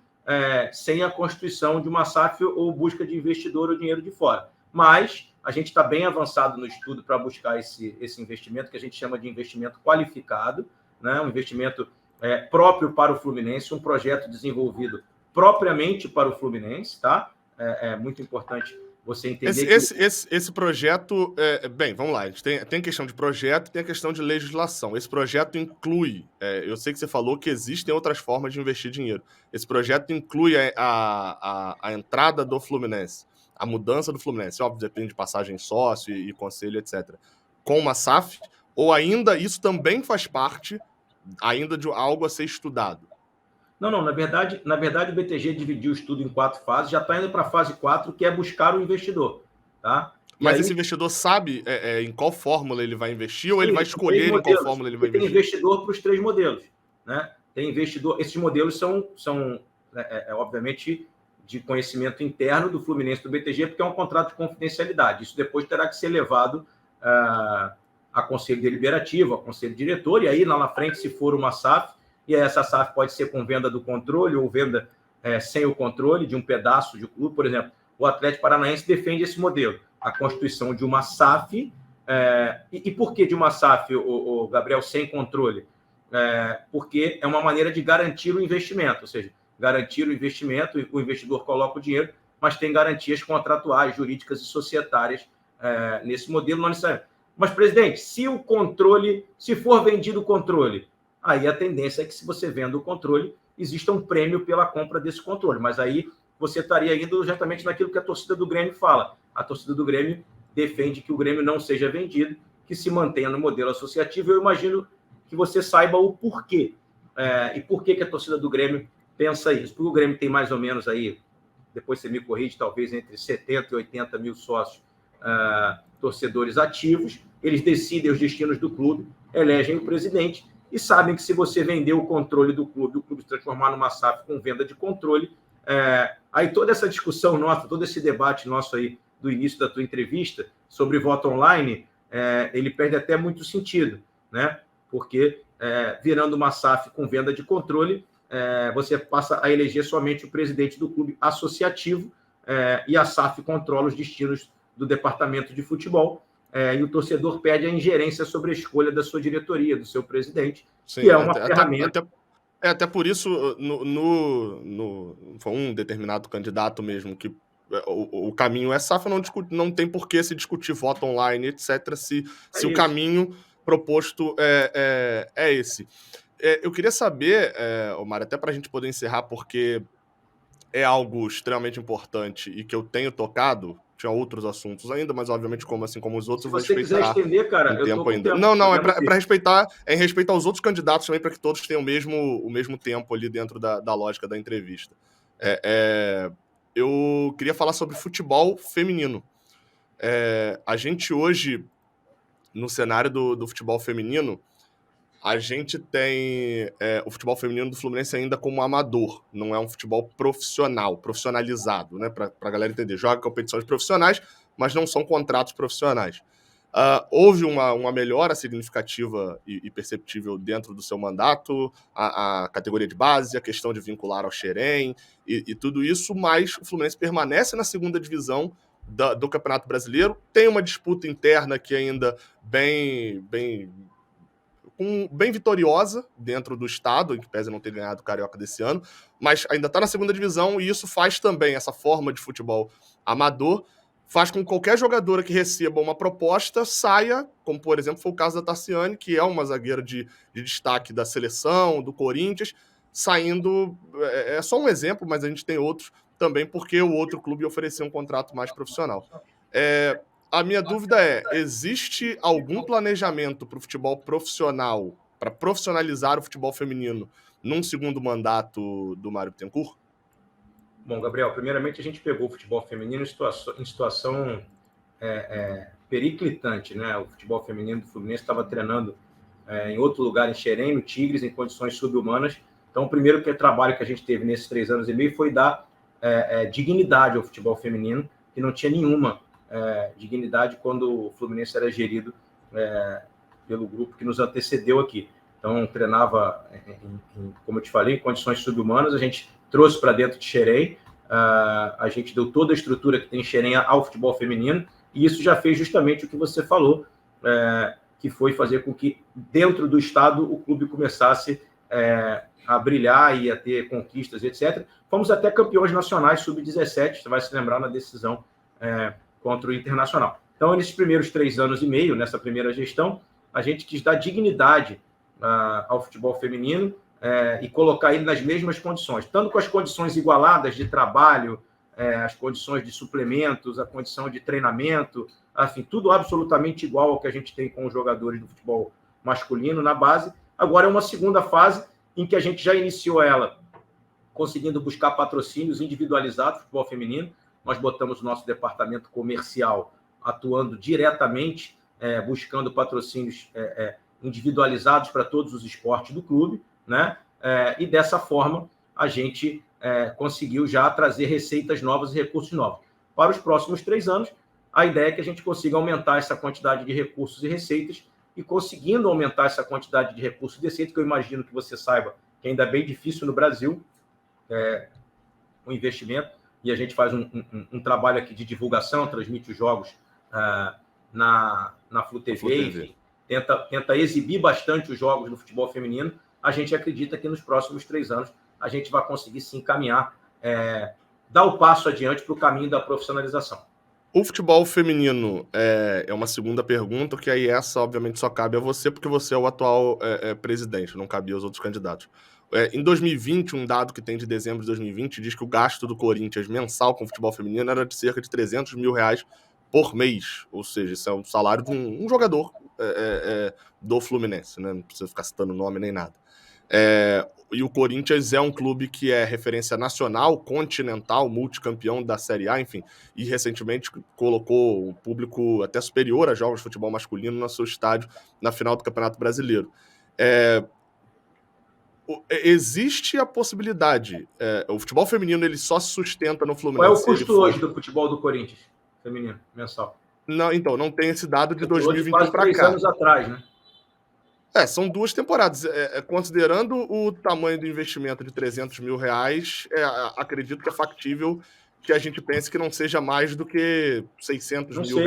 sem a constituição de uma SAF ou busca de investidor ou dinheiro de fora. Mas a gente está bem avançado no estudo para buscar esse investimento, que a gente chama de investimento qualificado, né? Um investimento próprio para o Fluminense, um projeto desenvolvido propriamente para o Fluminense, tá? É muito importante você entender esse projeto... bem, vamos lá. A gente tem a questão de projeto e tem a questão de legislação. Esse projeto inclui... eu sei que você falou que existem outras formas de investir dinheiro. Esse projeto inclui a entrada do Fluminense, a mudança do Fluminense. Óbvio, depende de passagem sócio e conselho, etc. com uma SAF, ou ainda isso também faz parte ainda de algo a ser estudado? Não, na verdade o BTG dividiu o estudo em 4 fases, já está indo para a fase 4, que é buscar o investidor. Tá? Mas esse investidor sabe em qual fórmula ele vai investir, ou ele vai escolher em qual fórmula ele vai investir? Tem investidor para os 3 modelos. Né? Tem investidor, esses modelos são obviamente, de conhecimento interno do Fluminense e do BTG, porque é um contrato de confidencialidade. Isso depois terá que ser levado a conselho deliberativo, a conselho diretor, e aí lá na frente, se for uma SAF, e essa SAF pode ser com venda do controle ou venda sem o controle de um pedaço de clube. Por exemplo, o Atlético Paranaense defende esse modelo, a constituição de uma SAF. E por que de uma SAF, o Gabriel, sem controle? Porque é uma maneira de garantir o investimento, ou seja, garantir o investimento, o investidor coloca o dinheiro, mas tem garantias contratuais, jurídicas e societárias nesse modelo, não necessariamente. Mas, presidente, se for vendido o controle, aí a tendência é que, se você venda o controle, exista um prêmio pela compra desse controle. Mas aí você estaria indo exatamente naquilo que a torcida do Grêmio fala. A torcida do Grêmio defende que o Grêmio não seja vendido, que se mantenha no modelo associativo. Eu imagino que você saiba o porquê. E por que a torcida do Grêmio pensa isso? Porque o Grêmio tem mais ou menos aí, depois você me corrige, talvez entre 70 e 80 mil sócios torcedores ativos. Eles decidem os destinos do clube, elegem o presidente e sabem que, se você vender o controle do clube, o clube se transformar numa SAF com venda de controle, aí toda essa discussão nossa, todo esse debate nosso aí do início da tua entrevista sobre voto online, ele perde até muito sentido, né? Porque virando uma SAF com venda de controle, você passa a eleger somente o presidente do clube associativo, e a SAF controla os destinos do departamento de futebol, e o torcedor perde a ingerência sobre a escolha da sua diretoria, do seu presidente. Sim, que é uma ferramenta... Até por isso, foi um determinado candidato mesmo que o caminho é SAF, não tem por que se discutir voto online, etc., se o caminho proposto é esse. Eu queria saber, Omar, até para a gente poder encerrar, porque é algo extremamente importante e que eu tenho tocado. Tinha outros assuntos ainda, mas obviamente, como os outros, eu vou respeitar. Se você quiser estender, cara, eu tô com ainda. tempo. Não, é para respeitar, em respeito aos outros candidatos também, para que todos tenham o mesmo tempo ali dentro da lógica da entrevista. Eu queria falar sobre futebol feminino. A gente hoje, no cenário do futebol feminino, a gente tem o futebol feminino do Fluminense ainda como amador, não é um futebol profissionalizado, né? Para a galera entender. Joga competições profissionais, mas não são contratos profissionais. Houve uma melhora significativa e perceptível dentro do seu mandato, a categoria de base, a questão de vincular ao Xerém e tudo isso, mas o Fluminense permanece na segunda divisão do Campeonato Brasileiro, tem uma disputa interna que ainda bem vitoriosa dentro do estado, em que pese não ter ganhado o Carioca desse ano, mas ainda está na segunda divisão, e isso faz também, essa forma de futebol amador, faz com que qualquer jogadora que receba uma proposta saia, como por exemplo foi o caso da Tarciane, que é uma zagueira de destaque da seleção, do Corinthians, saindo, é só um exemplo, mas a gente tem outros também, porque o outro clube ofereceu um contrato mais profissional. A minha dúvida existe algum planejamento para o futebol profissional, para profissionalizar o futebol feminino, num segundo mandato do Mário Bittencourt? Bom, Gabriel, primeiramente a gente pegou o futebol feminino em situação periclitante, né? O futebol feminino do Fluminense estava treinando em outro lugar, em Xerém, no Tigres, em condições subhumanas. Então, o primeiro trabalho que a gente teve nesses 3 anos e meio foi dar dignidade ao futebol feminino, que não tinha nenhuma dignidade quando o Fluminense era gerido pelo grupo que nos antecedeu aqui. Então, treinava, como eu te falei, em condições subhumanas. A gente trouxe para dentro de Xerém, a gente deu toda a estrutura que tem em Xerém ao futebol feminino, e isso já fez justamente o que você falou, que foi fazer com que, dentro do estado, o clube começasse a brilhar e a ter conquistas, etc. Fomos até campeões nacionais sub-17, você vai se lembrar, na decisão contra o Internacional. Então, nesses primeiros 3 anos e meio, nessa primeira gestão, a gente quis dar dignidade ao futebol feminino e colocar ele nas mesmas condições, tanto com as condições igualadas de trabalho, as condições de suplementos, a condição de treinamento, assim, tudo absolutamente igual ao que a gente tem com os jogadores do futebol masculino na base. Agora é uma segunda fase em que a gente já iniciou ela conseguindo buscar patrocínios individualizados do futebol feminino. Nós botamos o nosso departamento comercial atuando diretamente, buscando patrocínios individualizados para todos os esportes do clube, né? E dessa forma a gente conseguiu já trazer receitas novas e recursos novos. Para os próximos 3 anos, a ideia é que a gente consiga aumentar essa quantidade de recursos e receitas, e conseguindo aumentar essa quantidade de recursos e receitas, que eu imagino que você saiba que ainda é bem difícil no Brasil, o investimento, e a gente faz um trabalho aqui de divulgação, transmite os jogos na Flu TV, enfim, tenta exibir bastante os jogos do futebol feminino. A gente acredita que nos próximos 3 anos a gente vai conseguir se encaminhar, dar o passo adiante para o caminho da profissionalização. O futebol feminino é uma segunda pergunta, que aí essa, obviamente, só cabe a você, porque você é o atual presidente, não cabia aos outros candidatos. Em 2020, um dado que tem de dezembro de 2020 diz que o gasto do Corinthians mensal com o futebol feminino era de cerca de R$300 mil por mês, ou seja, isso é o salário de um jogador do Fluminense, né? Não precisa ficar citando nome nem nada. E o Corinthians é um clube que é referência nacional, continental, multicampeão da Série A, enfim, e recentemente colocou o público até superior a jogos de futebol masculino no seu estádio na final do Campeonato Brasileiro. Existe a possibilidade, o futebol feminino ele só se sustenta no Fluminense. Qual é o custo hoje do futebol do Corinthians feminino, mensal? Não, então, não tem esse dado de 2021 para cá. Quase 3 anos atrás, né? São 2 temporadas. Considerando o tamanho do investimento de R$300 mil, acredito que é factível que a gente pense que não seja mais do que R$600 mil,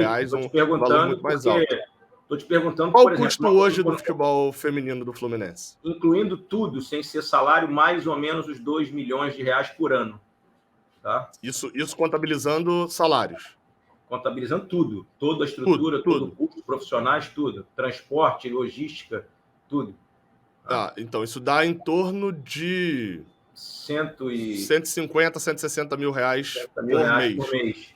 um valor muito mais alto. Estou te perguntando, qual o custo hoje do futebol feminino do Fluminense? Incluindo tudo, sem ser salário, mais ou menos os R$2 milhões por ano. Tá? Isso contabilizando salários? Contabilizando tudo. Toda a estrutura, todo o custo, profissionais, tudo. Transporte, logística, tudo. Então isso dá em torno de 150, R$160 mil por mês.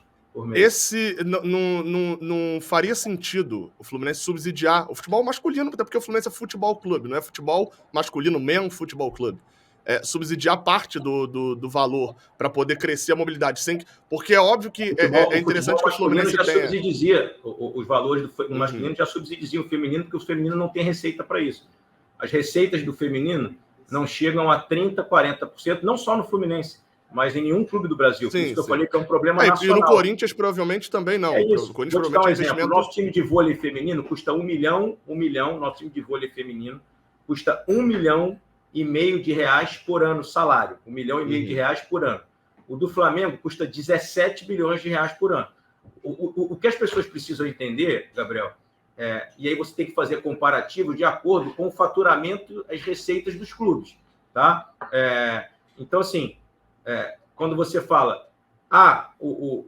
Esse não faria sentido o Fluminense subsidiar o futebol masculino, até porque o Fluminense é futebol clube, não é futebol masculino, mesmo futebol clube. Subsidiar parte do valor para poder crescer a mobilidade. Porque é óbvio que é interessante que o Fluminense tenha... subsidia os valores do masculino, já subsidia o feminino, porque o feminino não tem receita para isso. As receitas do feminino não chegam a 30%, 40%, não só no Fluminense, mas em nenhum clube do Brasil. Por isso que eu falei que é um problema nacional. E no Corinthians, provavelmente, também não. Isso. Vou te dar um exemplo. O nosso time de vôlei feminino custa $1 milhão. Nosso time de vôlei feminino custa R$1,5 milhão por ano salário. R$1,5 milhão por ano. O do Flamengo custa R$17 bilhões por ano. O que as pessoas precisam entender, Gabriel, e aí você tem que fazer comparativo de acordo com o faturamento, as receitas dos clubes. Tá? Então, assim, quando você fala o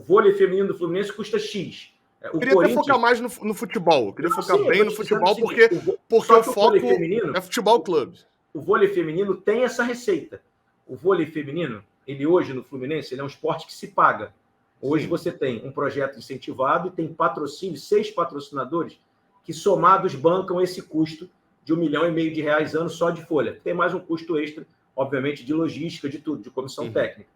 vôlei feminino do Fluminense custa X. Eu queria até focar mais no futebol. Eu queria focar bem no futebol, porque o foco é futebol clube. O vôlei feminino tem essa receita. O vôlei feminino, ele hoje no Fluminense, ele é um esporte que se paga. Hoje você tem um projeto incentivado e tem patrocínio, 6 patrocinadores que somados bancam esse custo de R$1,5 milhão ano só de folha. Tem mais um custo extra, obviamente, de logística, de tudo, de comissão técnica.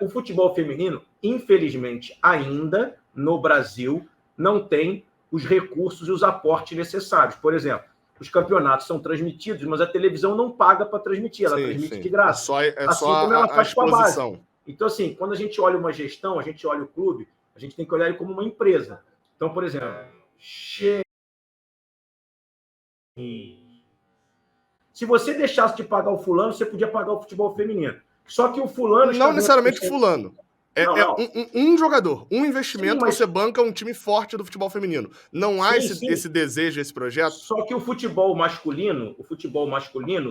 O futebol feminino, infelizmente, ainda no Brasil, não tem os recursos e os aportes necessários. Por exemplo, os campeonatos são transmitidos, mas a televisão não paga para transmitir, ela transmite de graça. Assim como ela faz com a base. Então, assim, quando a gente olha uma gestão, a gente olha o clube, a gente tem que olhar ele como uma empresa. Então, por exemplo, se você deixasse de pagar o fulano, você podia pagar o futebol feminino. Só que o fulano... Não necessariamente o fulano. Um jogador, um investimento, você banca um time forte do futebol feminino. Não há esse desejo, esse projeto? Só que o futebol masculino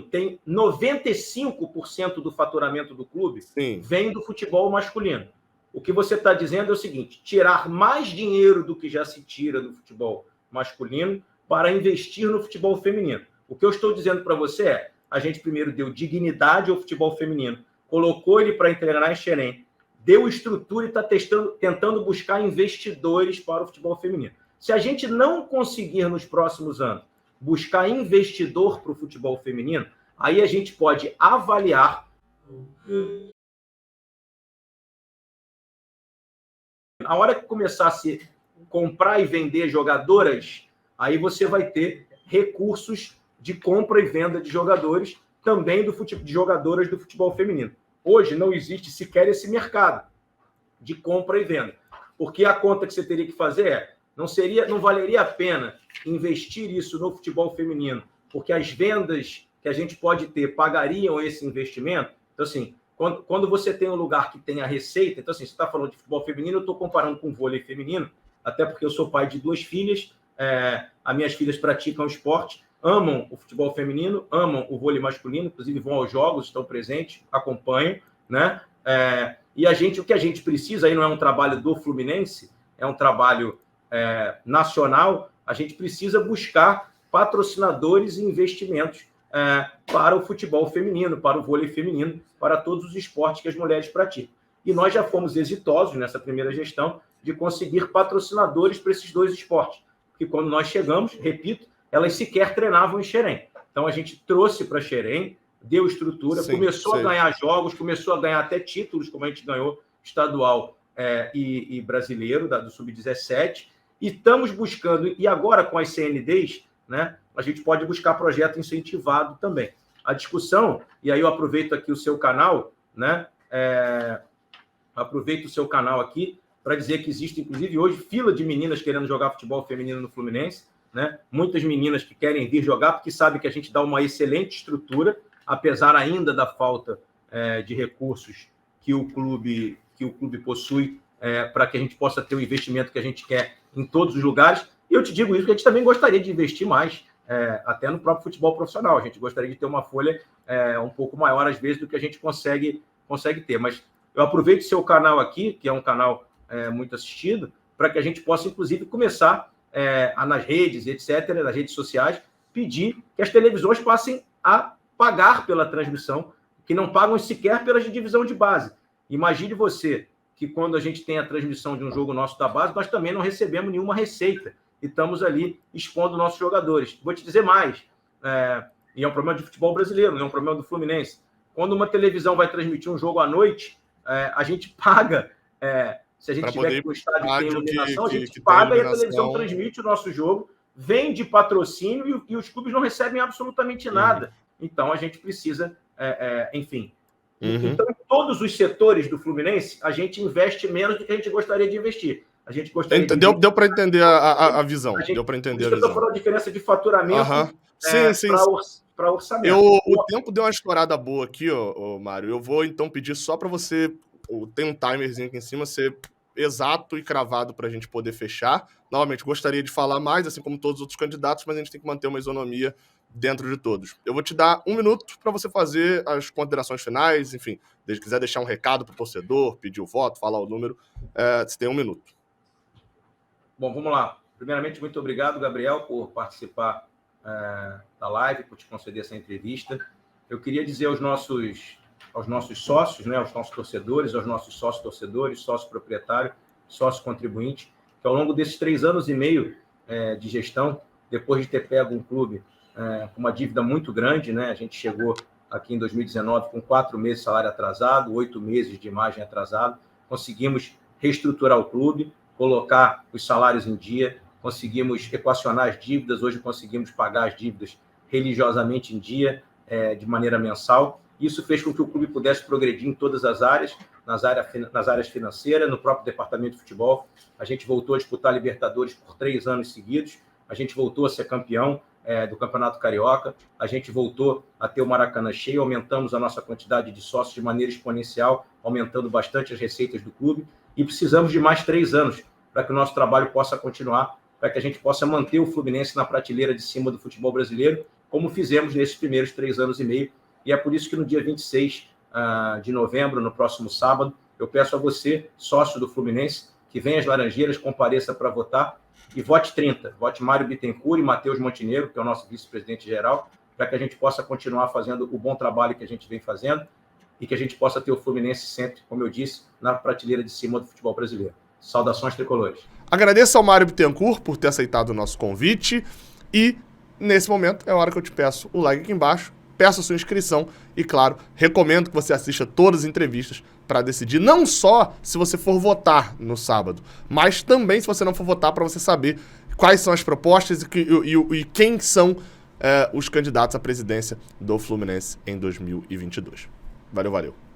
tem 95% do faturamento do clube vem do futebol masculino. O que você está dizendo é o seguinte: tirar mais dinheiro do que já se tira do futebol masculino para investir no futebol feminino. O que eu estou dizendo para você a gente primeiro deu dignidade ao futebol feminino, colocou ele para treinar em Xerém, deu estrutura e está tentando buscar investidores para o futebol feminino. Se a gente não conseguir nos próximos anos buscar investidor para o futebol feminino, aí a gente pode avaliar a hora que começar a se comprar e vender jogadoras, aí você vai ter recursos de compra e venda de jogadores, também de jogadoras do futebol feminino. Hoje não existe sequer esse mercado de compra e venda, porque a conta que você teria que fazer não valeria a pena investir isso no futebol feminino, porque as vendas que a gente pode ter pagariam esse investimento. Então, assim, quando você tem um lugar que tem a receita, então, assim, você está falando de futebol feminino, eu estou comparando com vôlei feminino, até porque eu sou pai de 2 filhas, as minhas filhas praticam esporte, amam o futebol feminino, amam o vôlei masculino, inclusive vão aos jogos, estão presentes, acompanham, né? E o que a gente precisa, aí não é um trabalho do Fluminense, é um trabalho nacional, a gente precisa buscar patrocinadores e investimentos para o futebol feminino, para o vôlei feminino, para todos os esportes que as mulheres praticam. E nós já fomos exitosos nessa primeira gestão de conseguir patrocinadores para esses 2 esportes, porque quando nós chegamos, repito, elas sequer treinavam em Xerém. Então a gente trouxe para Xerém, deu estrutura, começou a ganhar jogos, começou a ganhar até títulos, como a gente ganhou estadual e brasileiro, do Sub-17, e estamos buscando, e agora com as CNDs, né, a gente pode buscar projeto incentivado também. A discussão, e aí eu aproveito aqui o seu canal, né, aproveito o seu canal aqui para dizer que existe, inclusive, hoje, fila de meninas querendo jogar futebol feminino no Fluminense, né? Muitas meninas que querem vir jogar porque sabem que a gente dá uma excelente estrutura, apesar ainda da falta de recursos que o clube possui para que a gente possa ter o investimento que a gente quer em todos os lugares. E eu te digo isso, que a gente também gostaria de investir mais, até no próprio futebol profissional. A gente gostaria de ter uma folha um pouco maior, às vezes, do que a gente consegue ter. Mas eu aproveito o seu canal aqui, que é um canal muito assistido, para que a gente possa, inclusive, começar nas redes, etc., nas redes sociais, pedir que as televisões passem a pagar pela transmissão, que não pagam sequer pela divisão de base. Imagine você que quando a gente tem a transmissão de um jogo nosso da base, nós também não recebemos nenhuma receita e estamos ali expondo nossos jogadores. Vou te dizer mais, e é um problema de futebol brasileiro, não é um problema do Fluminense. Quando uma televisão vai transmitir um jogo à noite, a gente paga... se a gente tiver que o estádio tem iluminação, a gente paga e a televisão transmite o nosso jogo, vende patrocínio e os clubes não recebem absolutamente nada. Então, a gente precisa, enfim. Então, em todos os setores do Fluminense, a gente investe menos do que a gente gostaria de investir. A gente gostaria Deu para entender a visão. Deu para entender a visão. Eu estou falando a diferença de faturamento para orçamento. O tempo deu uma estourada boa aqui, Mário. Eu vou, então, pedir só para você... Tem um timerzinho aqui em cima, ser exato e cravado para a gente poder fechar. Novamente, gostaria de falar mais, assim como todos os outros candidatos, mas a gente tem que manter uma isonomia dentro de todos. Eu vou te dar 1 minuto para você fazer as considerações finais, enfim, se quiser deixar um recado para o torcedor, pedir o voto, falar o número, você tem 1 minuto. Bom, vamos lá. Primeiramente, muito obrigado, Gabriel, por participar da live, por te conceder essa entrevista. Eu queria dizer aos nossos sócios, né, aos nossos torcedores, aos nossos sócios-torcedores, sócio-proprietário, sócio-contribuinte, que ao longo desses 3 anos e meio de gestão, depois de ter pego um clube com uma dívida muito grande, né, a gente chegou aqui em 2019 com 4 meses de salário atrasado, 8 meses de imagem atrasado, conseguimos reestruturar o clube, colocar os salários em dia, conseguimos equacionar as dívidas, hoje conseguimos pagar as dívidas religiosamente em dia, de maneira mensal. Isso fez com que o clube pudesse progredir em todas as áreas, nas áreas financeiras, no próprio departamento de futebol. A gente voltou a disputar a Libertadores por 3 anos seguidos, a gente voltou a ser campeão do Campeonato Carioca, a gente voltou a ter o Maracanã cheio, aumentamos a nossa quantidade de sócios de maneira exponencial, aumentando bastante as receitas do clube, e precisamos de mais 3 anos para que o nosso trabalho possa continuar, para que a gente possa manter o Fluminense na prateleira de cima do futebol brasileiro, como fizemos nesses primeiros 3 anos e meio. E é por isso que no dia 26 de novembro, no próximo sábado, eu peço a você, sócio do Fluminense, que venha às Laranjeiras, compareça para votar e vote 30. Vote Mário Bittencourt e Matheus Montenegro, que é o nosso vice-presidente geral, para que a gente possa continuar fazendo o bom trabalho que a gente vem fazendo. e que a gente possa ter o Fluminense sempre, como eu disse, na prateleira de cima do futebol brasileiro. Saudações tricolores. Agradeço ao Mário Bittencourt por ter aceitado o nosso convite e, nesse momento, é a hora que eu te peço o like aqui embaixo, peço a sua inscrição e, claro, recomendo que você assista todas as entrevistas para decidir não só se você for votar no sábado, mas também se você não for votar, para você saber quais são as propostas e quem são os candidatos à presidência do Fluminense em 2022. Valeu.